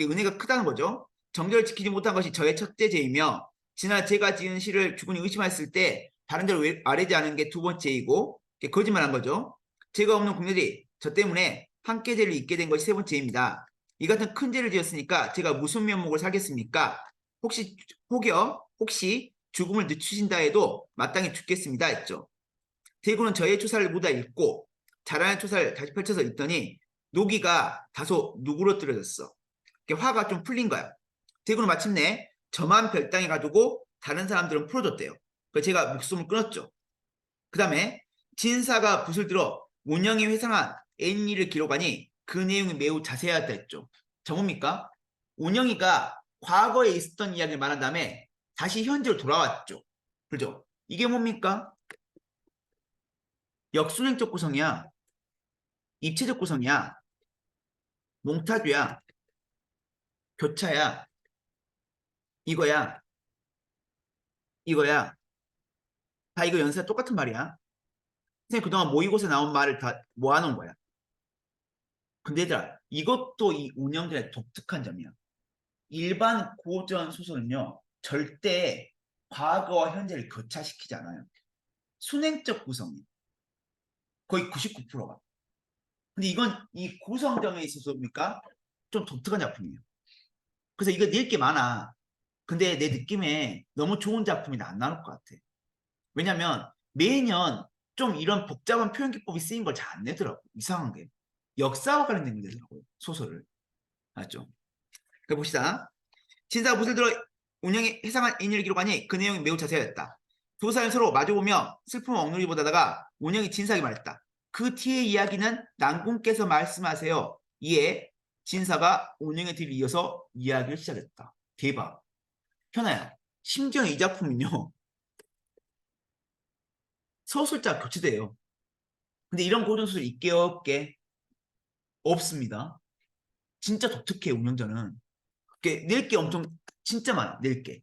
은혜가 크다는 거죠. 정절을 지키지 못한 것이 저의 첫째 죄이며 지난 제가 지은 시를 주군이 의심했을 때 다른 데로 아뢰지 않은 게 두 번째이고 거짓말한 거죠. 죄가 없는 공녀들이 저 때문에 함께 죄를 잊게 된 것이 세 번째입니다. 이 같은 큰 죄를 지었으니까 제가 무슨 면목을 살겠습니까? 혹시 죽음을 늦추신다 해도 마땅히 죽겠습니다 했죠. 대구는 저의 초사를 모두 읽고 잘하는 초사를 다시 펼쳐서 읽더니 노기가 다소 누그러뜨려졌어. 화가 좀 풀린 거야. 대구는 마침내 저만 별당해 가지고 다른 사람들은 풀어줬대요. 그래서 제가 목숨을 끊었죠. 그 다음에 진사가 붓을 들어 운영이 회상한 N일을 기록하니 그 내용이 매우 자세하다 했죠. 저 뭡니까? 운영이가 과거에 있었던 이야기를 말한 다음에 다시 현재로 돌아왔죠. 그죠? 이게 뭡니까? 역순행적 구성이야. 입체적 구성이야. 몽타주야. 교차야. 이거야. 이거야. 다 이거 연세가 똑같은 말이야. 선생님 그동안 모의고사 나온 말을 다 모아놓은 거야. 근데 얘들아, 이것도 이 운영들의 독특한 점이야. 일반 고전 소설은요, 절대 과거와 현재를 교차시키지 않아요. 순행적 구성이 거의 99%가. 근데 이건 이 구성점에 있어서입니까? 좀 독특한 작품이에요. 그래서 이거 낼 게 많아. 근데 내 느낌에 너무 좋은 작품이 안 나올 것 같아. 왜냐면 매년 좀 이런 복잡한 표현 기법이 쓰인 걸 잘 안 내더라고. 이상한 게. 역사와 관련된 게 되더라고요. 소설을. 알죠? 그 봅시다. 진사가 붓을 들어 운영이 해상한 인일을 기록하니 그 내용이 매우 자세하였다. 두 사람이 서로 마주보며 슬픔을 억누르기 보다가 운영이 진사에게 말했다. 그 뒤의 이야기는 난궁께서 말씀하세요. 이에 진사가 운영의 뒤를 이어서 이야기를 시작했다. 대박. 현아야, 심지어 이 작품은요. 서술자 교체돼요. 근데 이런 고전소설이 있게 없게 없습니다. 진짜 독특해 운영자는. 낼 게 엄청 진짜 많아. 낼 게.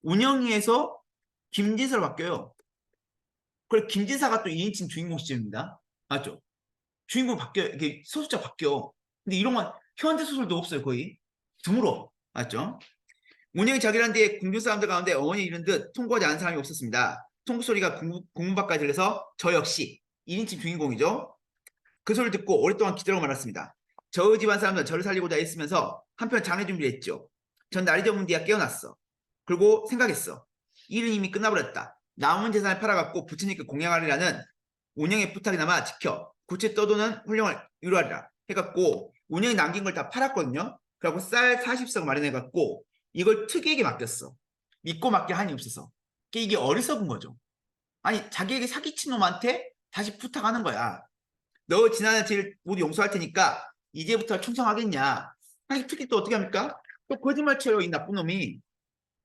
운영위에서 김진사로 바뀌어요. 그리고 김진사가 또 2인칭 주인공 시점입니다. 맞죠? 주인공 바뀌어, 이게 소설자 바뀌어. 근데 이런 건 현대 소설도 없어요, 거의. 드물어. 맞죠? 운영이 자결한 뒤에 궁중 사람들 가운데 어머니 이른 듯 통곡하지 않은 사람이 없었습니다. 통곡 소리가 궁문 밖까지 들려서 저 역시 1인칭 주인공이죠. 그 소리를 듣고 오랫동안 기다리고 말았습니다. 저의 집안 사람들은 저를 살리고자 애쓰면서 한편 장례 준비를 했죠. 전 날이 저문 뒤에 깨어났어. 그리고 생각했어. 일은 이미 끝나버렸다. 남은 재산을 팔아갖고 부처님께 공양하리라는 운영의 부탁이나마 지켜 구체 떠도는 훌륭을 이루하리라 해갖고 운영이 남긴 걸 다 팔았거든요. 그리고 쌀 40석 마련해갖고 이걸 특이에게 맡겼어. 믿고 맡길 한이 없어서. 이게 어리석은 거죠. 아니 자기에게 사기친 놈한테 다시 부탁하는 거야. 너 지난해 죄를 모두 용서할 테니까 이제부터 충성하겠냐. 아니 특히 또 어떻게 합니까? 또 거짓말 쳐요 이 나쁜 놈이.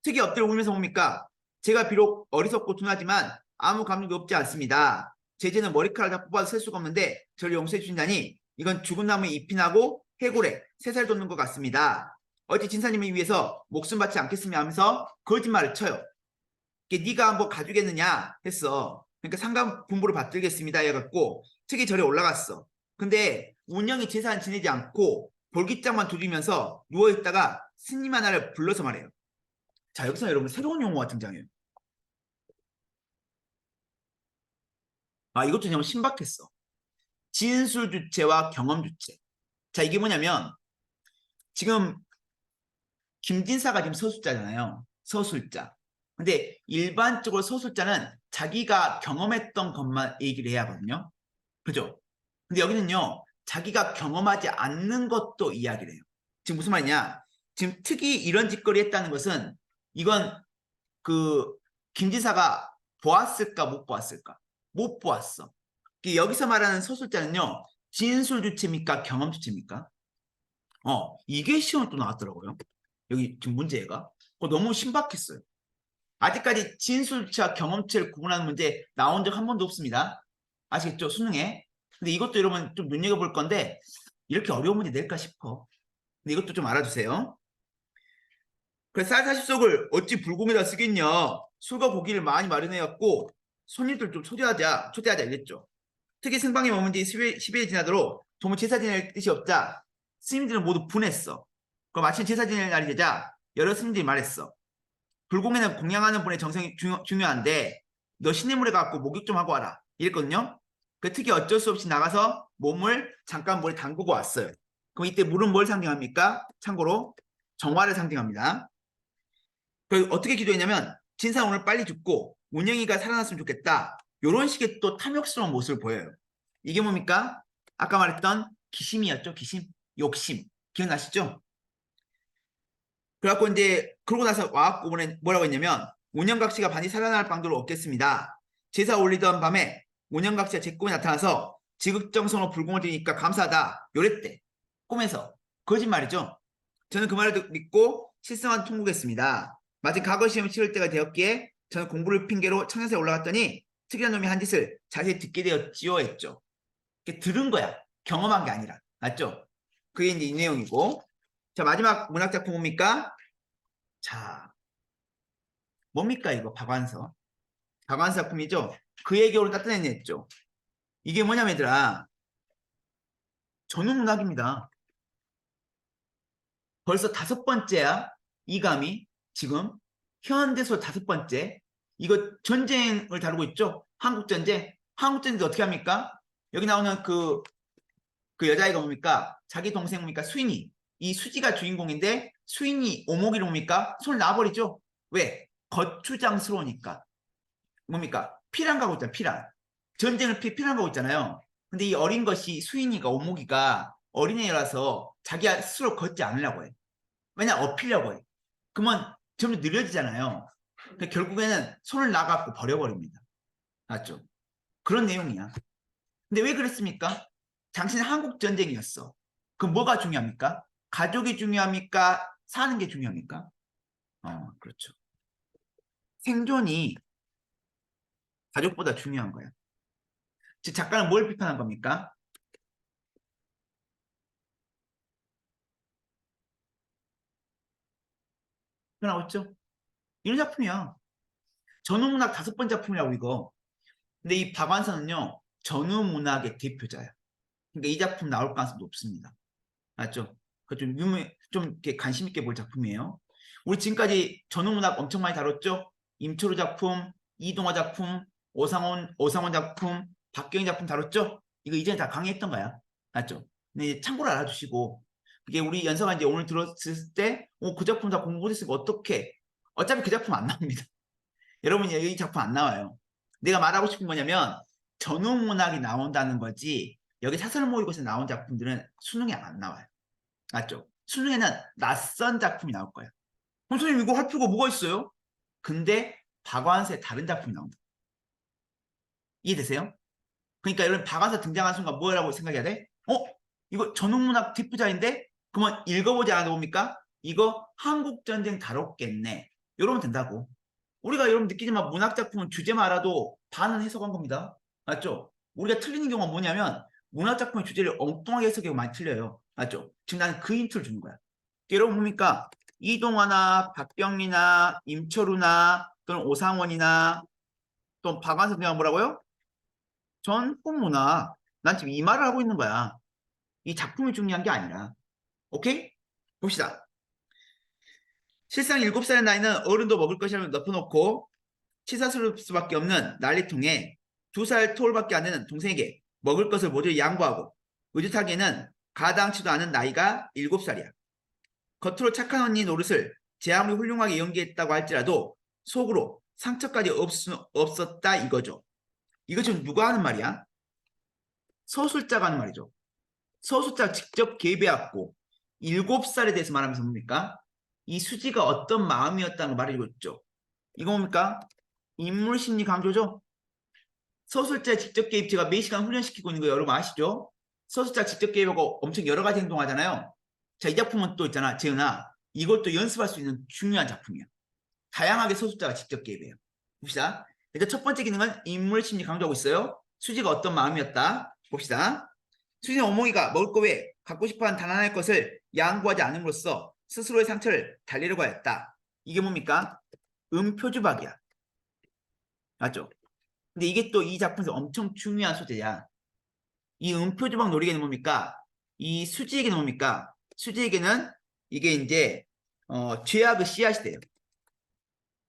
특히 엎드려 울면서 뭡니까? 제가 비록 어리석고 둔하지만 아무 감정도 없지 않습니다. 제재는 머리카락 다 뽑아도 셀 수가 없는데 저를 용서해 주신다니 이건 죽은 나무에 잎이 나고 해골에 새살 돋는 것 같습니다. 어찌 진사님을 위해서 목숨 받지 않겠으며 하면서 거짓말을 쳐요. 네가 한번 가주겠느냐 했어. 그러니까 상감 분부를 받들겠습니다 해갖고 특히 절에 올라갔어. 근데 운영이 재산 지내지 않고 볼깃장만 두드리면서 누워있다가 스님 하나를 불러서 말해요. 자 여기서 여러분 새로운 용어가 등장해요. 아 이것도 정말 신박했어. 진술주체와 경험주체. 자 이게 뭐냐면 지금 김진사가 지금 서술자잖아요. 서술자. 근데 일반적으로 서술자는 자기가 경험했던 것만 얘기를 해야 하거든요. 그죠? 근데 여기는요. 자기가 경험하지 않는 것도 이야기를 해요. 지금 무슨 말이냐? 지금 특히 이런 짓거리 했다는 것은 이건 그 김진사가 보았을까 못 보았을까? 못 보았어. 여기서 말하는 서술자는요. 진술주체입니까? 경험주체입니까? 이게 시험에 또 나왔더라고요. 여기 지금 문제가. 너무 신박했어요. 아직까지 진술체와 경험체를 구분하는 문제 나온 적 한 번도 없습니다. 아시겠죠? 수능에. 근데 이것도 여러분 좀 눈여겨볼 건데 이렇게 어려운 문제 낼까 싶어. 근데 이것도 좀 알아주세요. 그래서 쌀 40석을 어찌 불공에다 쓰겠냐. 술과 고기를 많이 마련해갖고 손님들 좀 초대하자 이랬죠. 특히 승방이 머문 지 10일 지나도록 도무 제사 지낼 뜻이 없자 스님들은 모두 분했어. 그럼 마침 제사 지낼 날이 되자 여러 스님들이 말했어. 불공에는 공양하는 분의 정성이 중요한데 너 시내물에 가갖고 목욕 좀 하고 와라 이랬거든요. 그 특히 어쩔 수 없이 나가서 몸을 잠깐 물에 담그고 왔어요. 그럼 이때 물은 뭘 상징합니까? 참고로 정화를 상징합니다. 그래서 어떻게 기도했냐면 진사 오늘 빨리 죽고 운영이가 살아났으면 좋겠다. 이런 식의 또 탐욕스러운 모습을 보여요. 이게 뭡니까? 아까 말했던 기심이었죠. 기심, 욕심. 기억나시죠? 그래갖고 이제 그러고 나서 와갖고 뭐라고 했냐면 운영각 씨가 반드시 살아날 방도를 얻겠습니다. 제사 올리던 밤에 운영각 씨가 제 꿈에 나타나서 지극정성으로 불공을 드리니까 감사하다. 요랬대. 꿈에서. 거짓말이죠. 저는 그 말을 믿고 실성한 통곡했습니다. 마침 과거 시험을 치를 때가 되었기에 저는 공부를 핑계로 청양사에 올라갔더니 특이한 놈이 한 짓을 자세히 듣게 되었지요 했죠. 들은 거야. 경험한 게 아니라. 맞죠? 그게 이제 이 내용이고. 자, 마지막 문학작품 뭡니까? 자, 뭡니까 이거 박완서. 박완서 작품이죠. 그의 겨울을 따뜻해냈죠. 이게 뭐냐면 얘들아. 전후문학입니다. 벌써 5번째야. 이 감이 지금 현대소 5번째. 이거 전쟁을 다루고 있죠. 한국전쟁. 한국전쟁도 어떻게 합니까? 여기 나오는 그 여자아이가 뭡니까? 자기 동생 뭡니까? 수인이. 이 수지가 주인공인데 수인이 오목이를 뭡니까? 손을 놔버리죠. 왜? 거추장스러우니까. 뭡니까? 피란 가고 있잖아, 피란. 전쟁을 피란 가고 있잖아요. 근데 이 어린 것이 수인이가 오목이가 어린애라서 자기가 스스로 걷지 않으려고 해. 왜냐? 업히려고 해. 그러면 점점 느려지잖아요. 그러니까 결국에는 손을 놔갖고 버려버립니다. 맞죠? 그런 내용이야. 근데 왜 그랬습니까? 당신은 한국 전쟁이었어. 그럼 뭐가 중요합니까? 가족이 중요합니까? 사는 게 중요합니까? 그렇죠. 생존이 가족보다 중요한 거야. 즉 작가는 뭘 비판한 겁니까? 그거 나왔죠? 이런 작품이야. 전후문학 5번째 작품이라고 이거. 근데 이 박완서는요, 전후문학의 대표자야. 그러니까 이 작품 나올 가능성이 높습니다. 맞죠? 그좀 유명, 좀 이렇게 관심 있게 볼 작품이에요. 우리 지금까지 전후문학 엄청 많이 다뤘죠? 임초로 작품, 이동화 작품, 오상원 작품, 박경희 작품 다뤘죠? 이거 이전에 다 강의했던 거야. 맞죠? 근데 이제 참고로 알아두시고, 그게 우리 연서가 이제 오늘 들었을 때, 그 작품 다 공부 못했으니까 어떻게? 어차피 그 작품 안 나옵니다. 여러분이 이 작품 안 나와요. 내가 말하고 싶은 거냐면, 전후문학이 나온다는 거지, 여기 사설 모의고사에 나온 작품들은 수능에 안 나와요. 맞죠? 수능에는 낯선 작품이 나올 거야. 선생님 이거 할 필요가 뭐가 있어요? 근데 박완서의 다른 작품이 나온다. 이해되세요? 그러니까 여러분 박완서 등장한 순간 뭐라고 생각해야 돼? 이거 전후문학 뒷부자인데? 그러면 읽어보지 않아도 뭡니까? 이거 한국전쟁 다뤘겠네. 이러면 된다고. 우리가 여러분 느끼지만 문학작품은 주제만 알아도 반은 해석한 겁니다. 맞죠? 우리가 틀리는 경우가 뭐냐면 문학작품의 주제를 엉뚱하게 해석하고 많이 틀려요. 맞죠? 지금 나는 그 힌트를 주는 거야. 여러분 뭡니까? 이동화나 박병리나 임철우나 또는 오상원이나 또 박완서 등장 뭐라고요? 전후문학. 난 지금 이 말을 하고 있는 거야. 이 작품이 중요한 게 아니라. 오케이? 봅시다. 실상 7살의 나이는 어른도 먹을 것이라면 덮어놓고 치사스러울 수밖에 없는 난리통에 2살 토울밖에 안 되는 동생에게 먹을 것을 모두 양보하고 의젓하게는 가당치도 않은 나이가 7살이야. 겉으로 착한 언니 노릇을 제 아무리 훌륭하게 연기했다고 할지라도 속으로 상처까지 없었다 이거죠. 이거 지금 누가 하는 말이야? 서술자가 하는 말이죠. 서술자가 직접 개입해왔고 7살에 대해서 말하면서 뭡니까? 이 수지가 어떤 마음이었다는 걸 말해주고 있죠. 이거 뭡니까? 인물심리 강조죠. 서술자 직접 개입 제가 몇 시간 훈련시키고 있는 거 여러분 아시죠? 서술자 직접 개입하고 엄청 여러 가지 행동하잖아요. 자, 이 작품은 또 있잖아. 재은아. 이것도 연습할 수 있는 중요한 작품이야. 다양하게 서술자가 직접 개입해요. 봅시다. 일단 첫 번째 기능은 인물심리 강조하고 있어요. 수지가 어떤 마음이었다. 봅시다. 수지는 어머니가 먹을 거 외에 갖고 싶어하는 단 하나의 것을 양보하지 않음으로써 스스로의 상처를 달래려고 하였다. 이게 뭡니까? 음표주박이야. 맞죠? 근데 이게 또 이 작품에서 엄청 중요한 소재야. 이 음표주박 놀이개는 뭡니까? 이 수지에게는 뭡니까? 수지에게는 이게 이제 죄악의 씨앗이 돼요.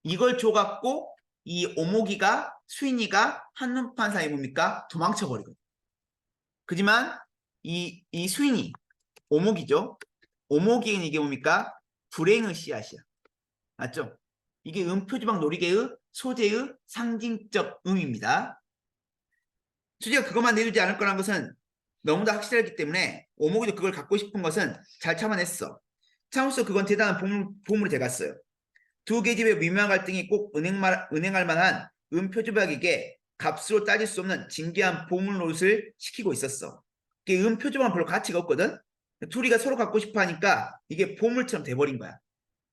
이걸 줘갖고 이 오목이가 수인이가 한눈판 사이에 뭡니까? 도망쳐 버리거든. 그지만 이 수인이 오목이죠. 오목이는 이게 뭡니까? 불행의 씨앗이야. 맞죠? 이게 음표주박 놀이개의 소재의 상징적 의미입니다. 수지가 그것만 내주지 않을 거라는 것은 너무나 확실하기 때문에 오목이도 그걸 갖고 싶은 것은 잘 참아냈어. 참으로써 그건 대단한 보물이 돼갔어요. 두 계집의 미묘한 갈등이 꼭 은행할 만한 은표주박에게 값으로 따질 수 없는 진귀한 보물 노릇을 시키고 있었어. 이게 은표주박은 별로 가치가 없거든. 둘이가 서로 갖고 싶어 하니까 이게 보물처럼 돼버린 거야.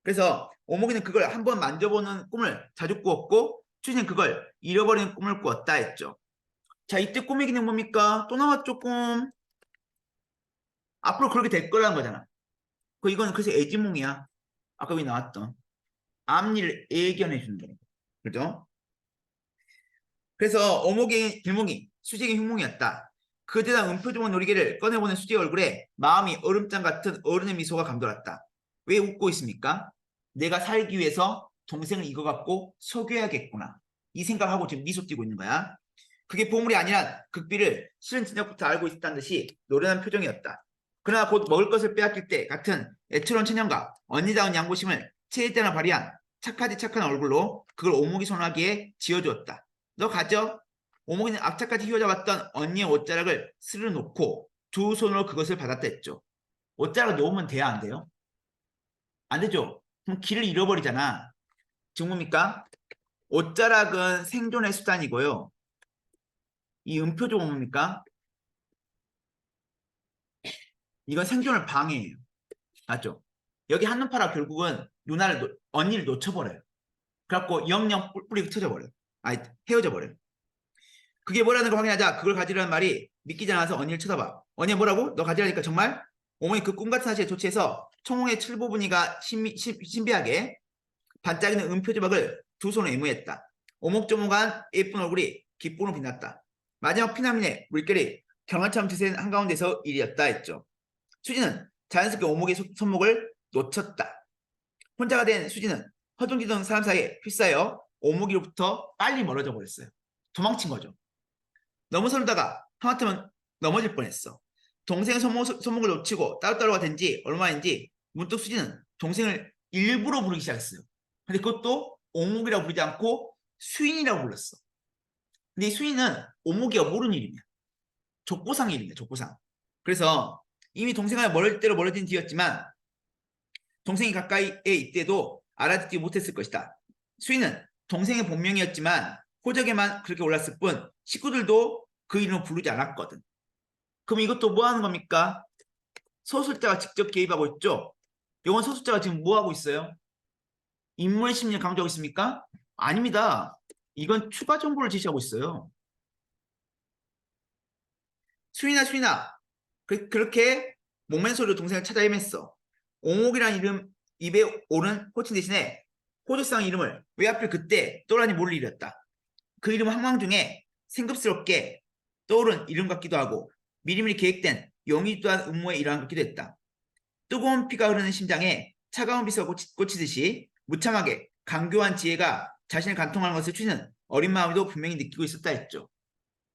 그래서 오목이는 그걸 한번 만져보는 꿈을 자주 꾸었고 추진은 그걸 잃어버리는 꿈을 꾸었다 했죠. 자, 이때 꿈얘기는 뭡니까? 또 나왔죠, 꿈. 앞으로 그렇게 될 거라는 거잖아. 이거는 그래서 애지몽이야. 아까 여기 나왔던. 앞니를 예견해 주는 거예요. 그죠? 그래서 어목의 길몽이 수직의 흉몽이었다. 그 대단 은표주먹 놀이개를 꺼내보는 수지의 얼굴에 마음이 얼음장 같은 어른의 미소가 감돌았다. 왜 웃고 있습니까? 내가 살기 위해서 동생을 이거 갖고 속여야겠구나. 이 생각하고 지금 미소 띄고 있는 거야. 그게 보물이 아니란 극비를 실은 진작부터 알고 있다는 듯이 노련한 표정이었다. 그러나 곧 먹을 것을 빼앗길 때 같은 애처로운 체념과 언니다운 양보심을 체일대나 발휘한 착하디 착한 얼굴로 그걸 오목이 손아귀에 쥐어주었다. 너 가져. 오목이는 악착같이 휘어잡았던 언니의 옷자락을 스르르 놓고 두 손으로 그것을 받았다 했죠. 옷자락 놓으면 돼야 안 돼요? 안 되죠. 그럼 길을 잃어버리잖아. 지금 뭡니까? 옷자락은 생존의 수단이고요. 이 음표조 뭡니까? 이건 생존을 방해해요. 맞죠? 여기 한눈파라 결국은 언니를 놓쳐버려요. 그래갖고 영영 뿌리가 터져버려요. 아니, 헤어져 버려요. 그게 뭐라는 걸 확인하자 그걸 가지라는 말이 믿기지 않아서 언니를 쳐다봐. 언니가 뭐라고? 너 가지라니까 정말? 어머니 그 꿈같은 사실에 조치해서 청홍의 칠보분이가 신비하게 반짝이는 은표 조각을 두 손에 애무했다. 오목조목한 예쁜 얼굴이 기쁨으로 빛났다. 마지막 피나민의 물결이 경화처럼 드센 한가운데서 일이었다 했죠. 수지는 자연스럽게 오목의 손목을 놓쳤다. 혼자가 된 수지는 허둥지둥 사람 사이에 휩싸여 오목이로부터 빨리 멀어져 버렸어요. 도망친 거죠. 넘어서려다가 하마터면 넘어질 뻔했어. 동생의 손목을 놓치고 따로따로가 된 지 얼마인지 문득 수지는 동생을 일부러 부르기 시작했어요. 근데 그것도 오목이라고 부르지 않고 수인이라고 불렀어. 근데 이 수인은 오목이가 모르는 이름이야. 족보상 이름이야, 족보상. 그래서 이미 동생과 멀을 대로 멀어진 뒤였지만 동생이 가까이에 있대도 알아듣지 못했을 것이다. 수인은 동생의 본명이었지만 호적에만 그렇게 올랐을 뿐 식구들도 그 이름을 부르지 않았거든. 그럼 이것도 뭐 하는 겁니까? 소설자가 직접 개입하고 있죠? 이건 소설자가 지금 뭐 하고 있어요? 인물 심리를 강조하고 있습니까? 아닙니다. 이건 추가 정보를 제시하고 있어요. 수인아 그렇게 목맨 소리로 동생을 찾아 헤맸어. 오목이라는 이름 입에 오른 호칭 대신에 호주상 이름을 왜 하필 그때 떠오르니 모를 일이었다. 그 이름은 항상 중에 생급스럽게 떠오른 이름 같기도 하고 미리미리 계획된 용의도 한 음모의 일환 같기도 했다. 뜨거운 피가 흐르는 심장에 차가운 비수가 꽂히듯이 무참하게 강교한 지혜가 자신을 관통하는 것을 추는 어린 마음도 분명히 느끼고 있었다 했죠.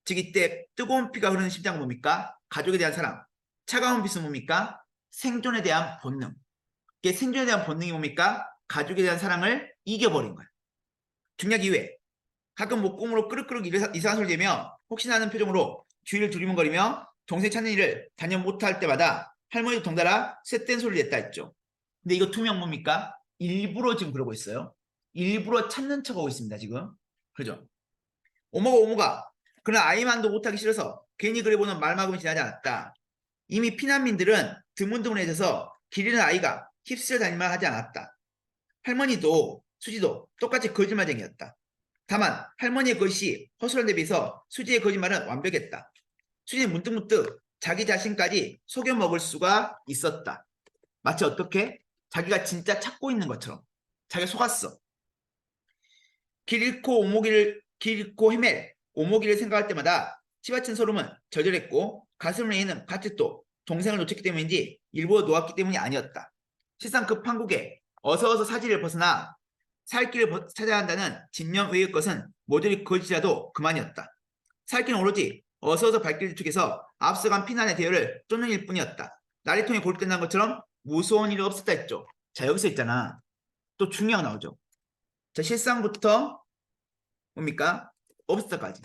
즉 이때 뜨거운 피가 흐르는 심장은 뭡니까? 가족에 대한 사랑. 차가운 빛은 뭡니까? 생존에 대한 본능. 이게 생존에 대한 본능이 뭡니까? 가족에 대한 사랑을 이겨버린 거야. 중략 이후에 가끔 목구멍으로 끄륵끄륵 이상한 소리 내며 혹시나 하는 표정으로 주위를 두리뭉거리며 동생 찾는 일을 단연 못할 때마다 할머니도 덩달아 쇳된 소리를 냈다 했죠. 근데 이거 투명 뭡니까? 일부러 지금 그러고 있어요. 일부러 찾는 척하고 있습니다 지금. 그죠? 오모가 그러나 아이만도 못하기 싫어서 괜히 그래보는 말마금이 지나지 않았다. 이미 피난민들은 드문드문해져서 길 잃은 아이가 휩쓸려 다닐만 하지 않았다. 할머니도 수지도 똑같이 거짓말쟁이였다. 다만 할머니의 것이 허술한 데 비해서 수지의 거짓말은 완벽했다. 수지는 문득문득 자기 자신까지 속여 먹을 수가 있었다. 마치 어떻게? 자기가 진짜 찾고 있는 것처럼. 자기가 속았어. 길 잃고 헤맬 오목이를 생각할 때마다 치받친 소름은 절절했고 가슴을 내리는 가뜻도 동생을 놓쳤기 때문인지 일부러 놓았기 때문이 아니었다. 실상 그 판국에 어서 사지를 벗어나 살 길을 찾아야 한다는 진명 외의 것은 모조리 거짓이라도 그만이었다. 살 길은 오로지 어서 발길 뒤쪽에서 앞서간 피난의 대열을 쫓는 일뿐이었다. 나리통에 골 끝난 것처럼 무서운 일이 없었다 했죠. 자 여기서 있잖아. 또 중요한 거 나오죠. 자 실상부터 뭡니까? 없었다까지.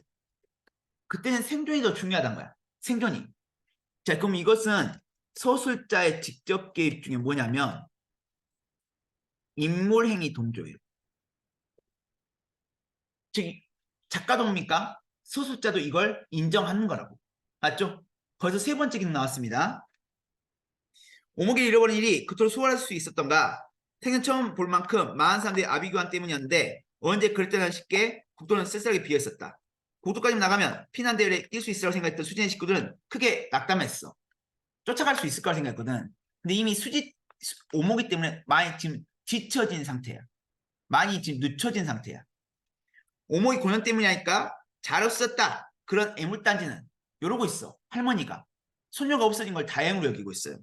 그때는 생존이 더 중요하단 거야. 생존이. 자 그럼 이것은 서술자의 직접 개입 중에 뭐냐면 인물행위 동조예요. 즉 작가도 뭡니까? 서술자도 이걸 인정하는 거라고. 맞죠? 벌써 세 번째 기능 나왔습니다. 오목이 잃어버린 일이 그토록 수월할 수 있었던가? 생전 처음 볼 만큼 많은 사람들의 아비규환 때문이었는데 언제 그럴 때나 쉽게 국도는 쓸쓸하게 비어있었다. 국도까지 나가면 피난 대열에 뛸 수 있으라고 생각했던 수진의 식구들은 크게 낙담했어. 쫓아갈 수 있을 거라 생각했거든. 근데 이미 오목이 때문에 많이 지금 뒤처진 상태야. 많이 지금 늦춰진 상태야. 오목이 고년 때문이니까 잘 없었다. 그런 애물단지는 이러고 있어. 할머니가. 손녀가 없어진 걸 다행으로 여기고 있어요.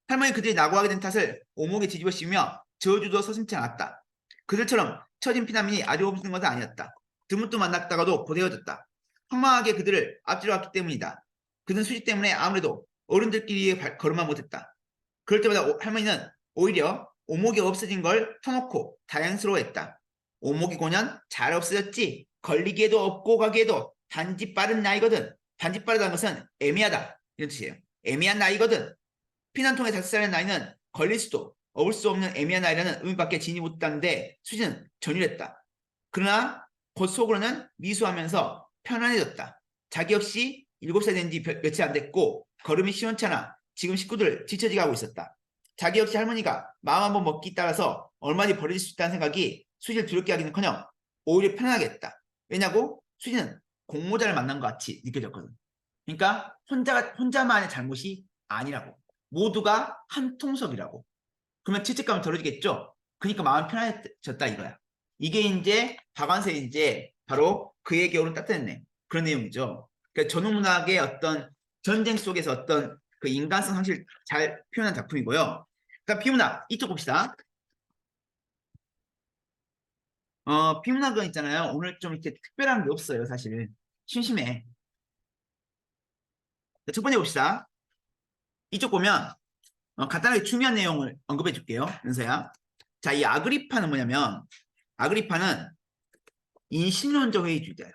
할머니 그들이 낙오하게 된 탓을 오목에 뒤집어 씌우며 저주도 서슴지 않았다. 그들처럼 처진 피난민이 아주 없는 것은 아니었다. 드문또 만났다가도 곧 헤어졌다. 황망하게 그들을 앞지러 왔기 때문이다. 그들은 수지 때문에 아무래도 어른들끼리 걸음만 못했다. 그럴 때마다 할머니는 오히려 오목이 없어진 걸 터놓고 다양스러워했다. 오목이 고년 잘 없어졌지. 걸리기에도 없고 가기에도 단지 빠른 나이거든. 단지 빠르다는 것은 애매하다. 이런 뜻이에요. 애매한 나이거든. 피난통에 5살의 나이는 걸릴 수도 없을 수 없는 애매한 나이라는 의미밖에 지니 못한데 수지는 전율했다. 그러나 곧 속으로는 미소하면서 편안해졌다. 자기 역시 7살 된 지 며칠 안 됐고 걸음이 시원찮아 지금 식구들 뒤처지게 하고 있었다. 자기 역시 할머니가 마음 한번 먹기 따라서 얼마든지 버려질 수 있다는 생각이 수지를 두렵게 하기는커녕 오히려 편안하게 했다. 왜냐고? 수지는 공모자를 만난 것 같이 느껴졌거든. 그러니까 혼자만의 잘못이 아니라고. 모두가 한 통속이라고. 그러면 죄책감이 덜어지겠죠? 그러니까 마음이 편안해졌다 이거야. 이게 이제 박완서의 이제 바로 그의 겨울은 따뜻했네. 그런 내용이죠. 그러니까 전후문학의 어떤 전쟁 속에서 어떤 그 인간성 상실을 잘 표현한 작품이고요. 그러니까 비문학 이쪽 봅시다. 비문학은 있잖아요. 오늘 좀 이렇게 특별한 게 없어요, 사실. 심심해. 첫 번째 봅시다. 이쪽 보면 간단하게 중요한 내용을 언급해 줄게요. 연서야. 자, 이 아그리파는 뭐냐면 아그리파는 인신론적 회의주의자예요.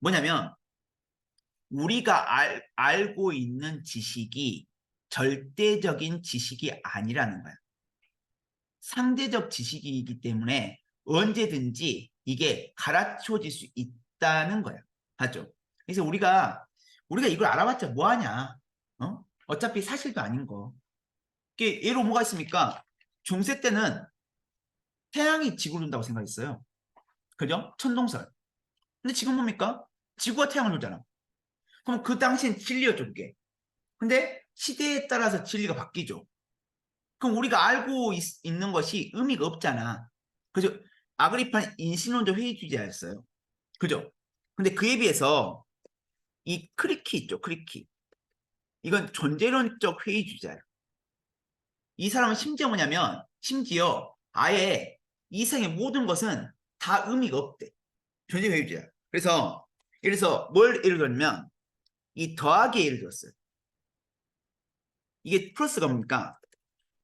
뭐냐면 우리가 알고 있는 지식이 절대적인 지식이 아니라는 거야. 상대적 지식이기 때문에 언제든지 이게 갈아치워질 수 있다는 거야. 맞죠? 그래서 우리가 이걸 알아봤자 뭐하냐? 어차피 사실도 아닌 거. 이게 예로 뭐가 있습니까? 중세 때는 태양이 지구를 돈다고 생각했어요. 그죠? 천동설. 근데 지금 뭡니까? 지구가 태양을 돌잖아. 그럼 그 당시엔 진리였죠, 그게. 근데 시대에 따라서 진리가 바뀌죠. 그럼 우리가 알고 있는 것이 의미가 없잖아. 그죠? 아그리파는 인신론적 회의주의자였어요. 그죠? 근데 그에 비해서 이 크리키 있죠, 크리키. 이건 존재론적 회의주의자예요. 이 사람은 심지어 뭐냐면, 심지어 아예 이 세상의 모든 것은 다 의미가 없대. 존재 회의주의자. 그래서, 예를 들어서 뭘 예를 들면, 이 더하기 예를 들었어요. 이게 플러스가 뭡니까?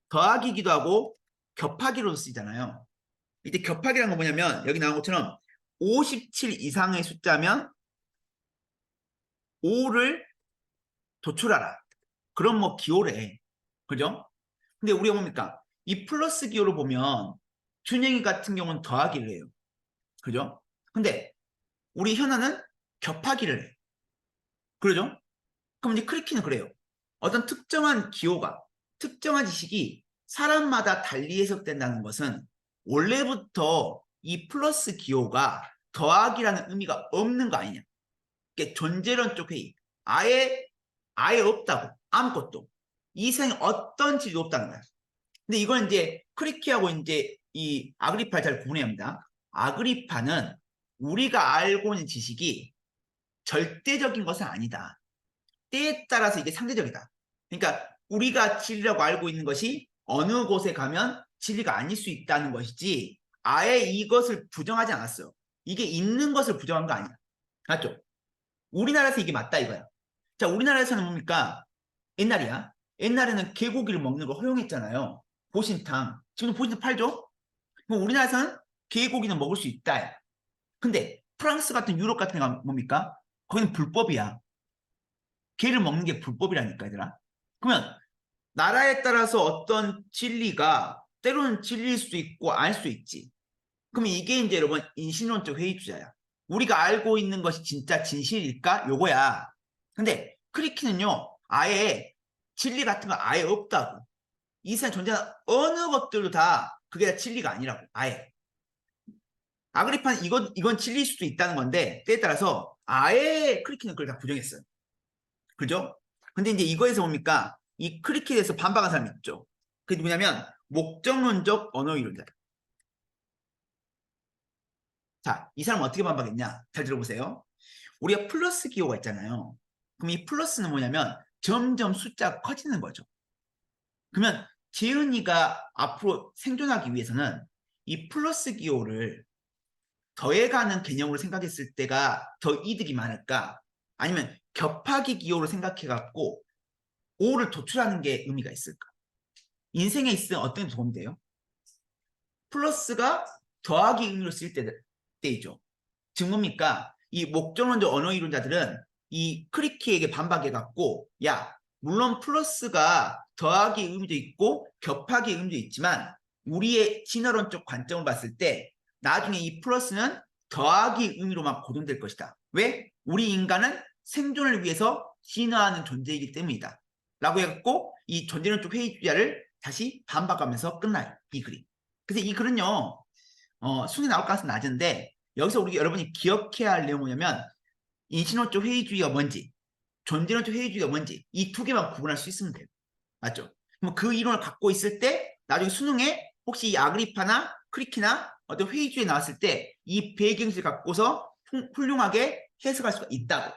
더하기기도 하고 겹하기로 쓰이잖아요. 이때 겹하기라는 건 뭐냐면 여기 나온 것처럼 57 이상의 숫자면 5를 도출하라. 그럼 뭐 기호래. 그죠? 근데 우리가 뭡니까? 이 플러스 기호를 보면 준영이 같은 경우는 더하기를 해요. 그죠? 근데 우리 현아는 겹하기를 해. 그러죠? 그럼 이제 크리키는 그래요. 어떤 특정한 기호가, 특정한 지식이 사람마다 달리 해석된다는 것은 원래부터 이 플러스 기호가 더하기라는 의미가 없는 거 아니냐. 그게 존재론적 회의. 아예 없다고. 아무것도. 이 세상에 어떤 질도 없다는 거야. 근데 이걸 이제 크리키하고 이제 이 아그리파를 잘 구분해야 합니다. 아그리파는 우리가 알고 있는 지식이 절대적인 것은 아니다. 때에 따라서 이게 상대적이다. 그러니까 우리가 진리라고 알고 있는 것이 어느 곳에 가면 진리가 아닐 수 있다는 것이지 아예 이것을 부정하지 않았어요. 이게 있는 것을 부정한 거 아니야. 맞죠? 우리나라에서 이게 맞다 이거야. 자, 우리나라에서는 뭡니까? 옛날이야. 옛날에는 개고기를 먹는 걸 허용했잖아요. 보신탕. 지금도 보신탕 팔죠? 그럼 우리나라에서는 개고기는 먹을 수 있다. 근데 프랑스 같은 유럽 같은 데 뭡니까? 거기는 불법이야. 개를 먹는 게 불법이라니까, 얘들아. 그러면 나라에 따라서 어떤 진리가 때로는 진리일 수도 있고 아닐 수도 있지. 그러면 이게 이제 여러분 인신론적 회의주자야. 우리가 알고 있는 것이 진짜 진실일까? 요거야. 근데 크리키는요, 아예 진리 같은 거 아예 없다고. 이 세상에 존재하는 어느 것들도 다 그게 다 진리가 아니라고. 아예. 아그리파는 이건 진리일 수도 있다는 건데 때에 따라서 아예 크리키는 그걸 다 부정했어요. 그죠? 근데 이제 이거에서 뭡니까? 이 크리키에 대해서 반박한 사람이 있죠. 그게 뭐냐면 목적론적 언어 이론자. 자, 이 사람은 어떻게 반박했냐? 잘 들어보세요. 우리가 플러스 기호가 있잖아요. 그럼 이 플러스는 뭐냐면 점점 숫자가 커지는 거죠. 그러면 재은이가 앞으로 생존하기 위해서는 이 플러스 기호를 더해가는 개념으로 생각했을 때가 더 이득이 많을까? 아니면 겹하기 기호로 생각해갖고 O를 도출하는 게 의미가 있을까? 인생에 있으면 어떤 게 도움이 돼요? 플러스가 더하기 의미로 쓰일 때이죠. 즉 뭡니까? 이 목적론적 언어 이론자들은 이 크리키에게 반박해갖고 야, 물론 플러스가 더하기 의미도 있고 겹하기 의미도 있지만 우리의 진화론적 관점을 봤을 때 나중에 이 플러스는 더하기 의미로만 고정될 것이다. 왜? 우리 인간은 생존을 위해서 진화하는 존재이기 때문이다. 라고 해갖고 이 존재론적 회의주의자를 다시 반박하면서 끝나요. 이 글이. 그래서 이 글은요. 수능에 나올 가능성이 낮은데 여기서 우리 여러분이 기억해야 할 내용은 뭐냐면 인신론적 회의주의가 뭔지 존재론적 회의주의가 뭔지 이 두 개만 구분할 수 있으면 돼요. 맞죠? 그럼 그 이론을 갖고 있을 때 나중에 수능에 혹시 이 아그리파나 크리키나 어떤 회의주의에 나왔을 때 이 배경지를 갖고서 훌륭하게 해석할 수가 있다고.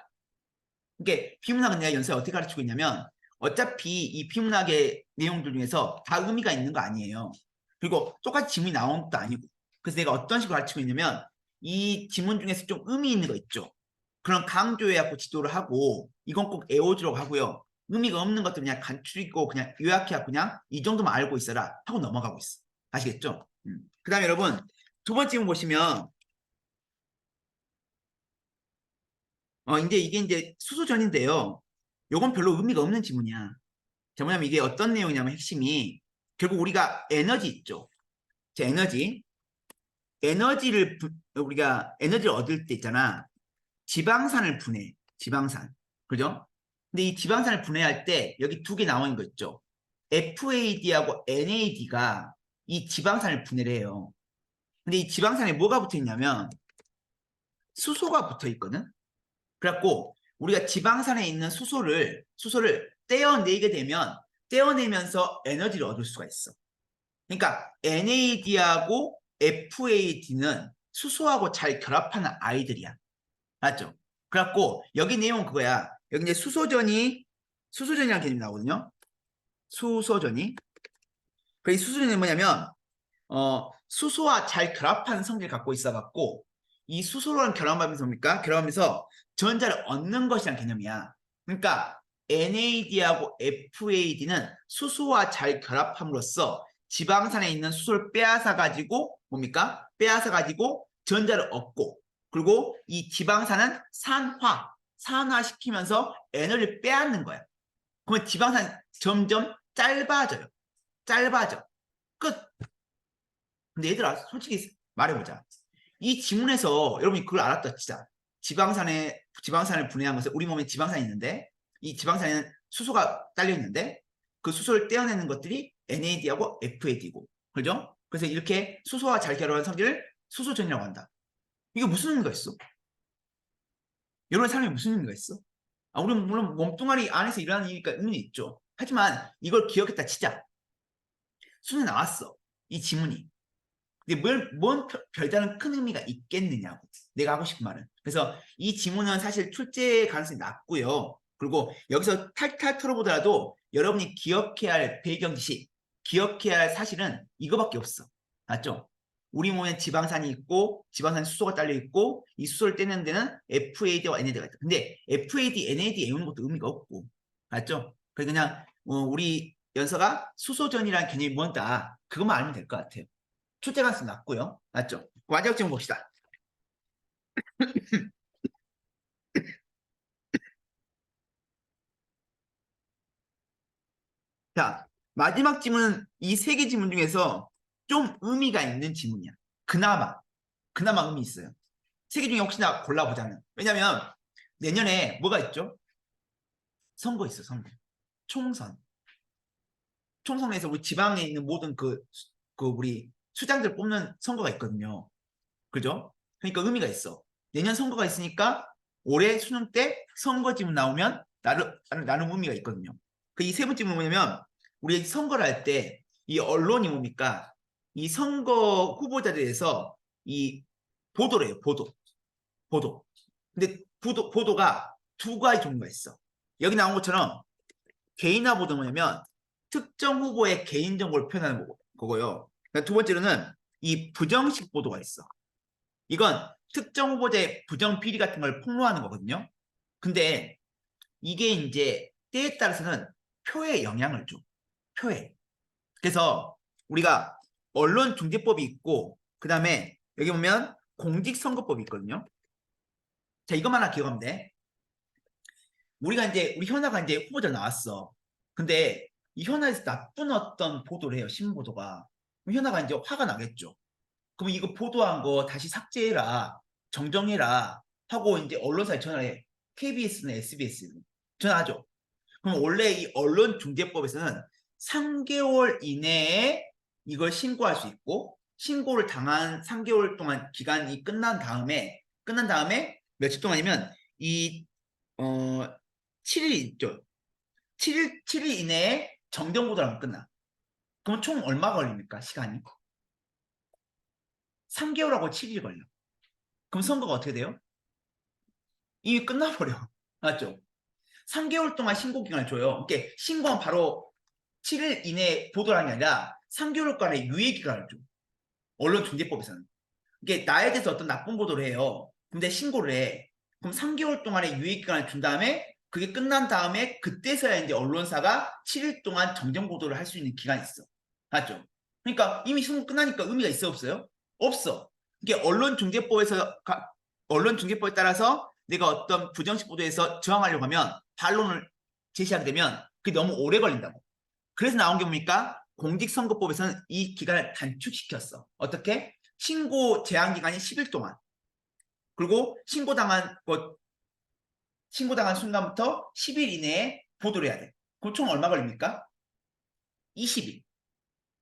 그러니까 비문학은 내가 연세에 어떻게 가르치고 있냐면 어차피 이 비문학의 내용들 중에서 다 의미가 있는 거 아니에요. 그리고 똑같이 지문이 나온 것도 아니고. 그래서 내가 어떤 식으로 가르치고 있냐면 이 지문 중에서 좀 의미 있는 거 있죠. 그런 강조해갖고 지도를 하고 이건 꼭 애호지라고 하고요. 의미가 없는 것들 그냥 간추리고 그냥 요약해갖고 그냥 이 정도만 알고 있어라 하고 넘어가고 있어. 아시겠죠? 그 다음에 여러분 두 번째 지문 보시면 이제 이게 이제 수소전인데요. 요건 별로 의미가 없는 지문이야. 자, 뭐냐면 이게 어떤 내용이냐면 핵심이 결국 우리가 에너지 있죠. 자, 에너지를 우리가 에너지를 얻을 때 있잖아. 지방산을 분해. 지방산. 그죠? 근데 이 지방산을 분해할 때 여기 두 개 나와 있는 거 있죠. FAD하고 NAD가 이 지방산을 분해를 해요. 근데 이 지방산에 뭐가 붙어 있냐면 수소가 붙어 있거든. 그래갖고 우리가 지방산에 있는 수소를 떼어내게 되면 떼어내면서 에너지를 얻을 수가 있어. 그러니까 NAD하고 FAD는 수소하고 잘 결합하는 아이들이야. 맞죠? 그래갖고 여기 내용은 그거야. 여기 이제 수소전이라는 개념이 나오거든요. 수소전이. 그 이 수소전이 뭐냐면 수소와 잘 결합하는 성질을 갖고 있어갖고 이 수소랑 결합하면서 뭡니까? 결합하면서 전자를 얻는 것이란 개념이야. 그러니까 NAD하고 FAD는 수소와 잘 결합함으로써 지방산에 있는 수소를 빼앗아 가지고 뭡니까? 빼앗아 가지고 전자를 얻고 그리고 이 지방산은 산화시키면서 에너지를 빼앗는 거야. 그러면 지방산 점점 짧아져요. 짧아져. 끝. 근데 얘들아 솔직히 말해보자. 이 지문에서 여러분이 그걸 알았다 진짜. 지방산을 분해한 것은 우리 몸에 지방산이 있는데 이 지방산에는 수소가 딸려 있는데 그 수소를 떼어내는 것들이 NAD하고 FAD고 그죠? 그래서 이렇게 수소와 잘 결합한 성질을 수소전이라고 한다. 이게 무슨 의미가 있어? 이런 삶에 무슨 의미가 있어? 우리는 물론 몸뚱아리 안에서 일어나는 일이니까 의미는 있죠. 하지만 이걸 기억했다 치자. 수능에 나왔어. 이 지문이. 근데 뭔 별다른 큰 의미가 있겠느냐고. 내가 하고 싶은 말은. 그래서 이 지문은 사실 출제 가능성이 낮고요. 그리고 여기서 탈탈 털어보더라도 여러분이 기억해야 할 배경 지식, 기억해야 할 사실은 이거밖에 없어. 맞죠? 우리 몸에 지방산이 있고 지방산 수소가 딸려 있고 이 수소를 떼는 데는 FAD와 NAD가 있다. 근데 FAD, NAD 외우는 것도 의미가 없고. 맞죠? 그래서 그냥 우리 연서가 수소전이라는 개념이 뭔다. 그것만 알면 될 것 같아요. 출제 가능성이 낮고요. 맞죠? 마지막 질문 봅시다. 자, 마지막 질문은 이 세 개 질문 중에서 좀 의미가 있는 질문이야. 그나마 의미 있어요. 세 개 중에 혹시나 골라보자면. 왜냐면 내년에 뭐가 있죠? 선거 있어, 선거. 총선. 총선에서 우리 지방에 있는 모든 그 우리 수장들 뽑는 선거가 있거든요. 그죠? 그러니까 의미가 있어. 내년 선거가 있으니까 올해 수능 때 선거 질문 나오면 나름 의미가 있거든요. 그 이 세 번째 질문은 뭐냐면 우리 선거를 할 때 이 언론이 뭡니까? 이 선거 후보자에 대해서 이 보도를 해요. 보도. 근데 보도가 두 가지 종류가 있어. 여기 나온 것처럼 개인화 보도 뭐냐면 특정 후보의 개인정보를 표현하는 거고요. 그러니까 두 번째로는 이 부정식 보도가 있어. 이건 특정 후보자의 부정 비리 같은 걸 폭로하는 거거든요. 근데 이게 이제 때에 따라서는 표에 영향을 줘. 표에. 그래서 우리가 언론중재법이 있고 그 다음에 여기 보면 공직선거법이 있거든요. 자, 이것만 하나 기억하면 돼. 우리가 이제 우리 현아가 이제 후보자 나왔어. 근데 이 현아에서 나쁜 어떤 보도를 해요. 신문보도가. 그럼 현아가 이제 화가 나겠죠. 그럼 이거 보도한 거 다시 삭제해라. 정정해라. 하고 이제 언론사에 전화해. KBS나 SBS는 전화하죠. 그럼 원래 이 언론중재법에서는 3개월 이내에 이걸 신고할 수 있고 신고를 당한 3개월 동안 기간이 끝난 다음에 며칠 동안이면 이 7일 있죠. 7일 이내에 정정보도를 하면 끝나. 그럼 총 얼마 걸립니까? 시간이? 3개월하고 7일 걸려. 그럼 선거가 어떻게 돼요? 이미 끝나버려. 맞죠? 3개월 동안 신고 기간을 줘요. 이렇게 신고한 바로 7일 이내에 보도를 하는 게 아니라 3개월간의 유예 기간을 줘. 언론중재법에서는. 이게 나에 대해서 어떤 나쁜 보도를 해요. 근데 신고를 해. 그럼 3개월 동안의 유예 기간을 준 다음에 그게 끝난 다음에 그때서야 이제 언론사가 7일 동안 정정 보도를 할 수 있는 기간이 있어. 맞죠? 그러니까 이미 신고 끝나니까 의미가 있어 없어요? 없어. 이게 언론중재법에 따라서 내가 어떤 부정식 보도에서 저항하려고 하면 반론을 제시하게 되면 그게 너무 오래 걸린다고. 그래서 나온 게 뭡니까? 공직선거법에서는 이 기간을 단축시켰어. 어떻게? 신고 제한 기간이 10일 동안. 그리고 신고당한 순간부터 10일 이내에 보도를 해야 돼. 그럼 총 얼마 걸립니까? 20일.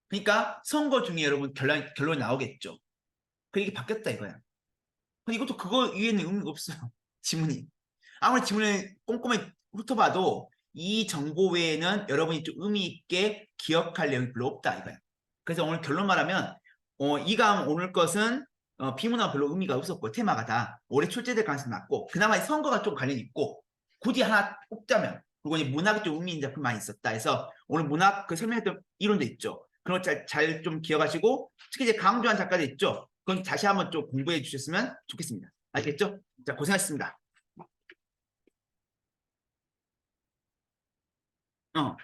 그러니까 선거 중에 여러분 결론이 나오겠죠. 그 이게 바뀌었다 이거야. 근데 이것도 그거 이외에는 의미가 없어요. 지문이. 아무리 지문을 꼼꼼히 훑어봐도 이 정보 외에는 여러분이 좀 의미 있게 기억할 내용이 별로 없다 이거야. 그래서 오늘 결론 말하면 이강 오늘 것은 비문화가 별로 의미가 없었고 테마가 다 올해 출제될 가능성이 낮고 그나마 선거가 좀 관련이 있고 굳이 하나 뽑자면 그리고 이제 문학이 좀 의미 있는 작품 많이 있었다 해서 오늘 문학 그 설명했던 이론도 있죠. 그런 거 잘 좀 기억하시고 특히 이제 강조한 작가들 있죠. 그건 다시 한번 좀 공부해 주셨으면 좋겠습니다. 알겠죠? 자, 고생하셨습니다. 어.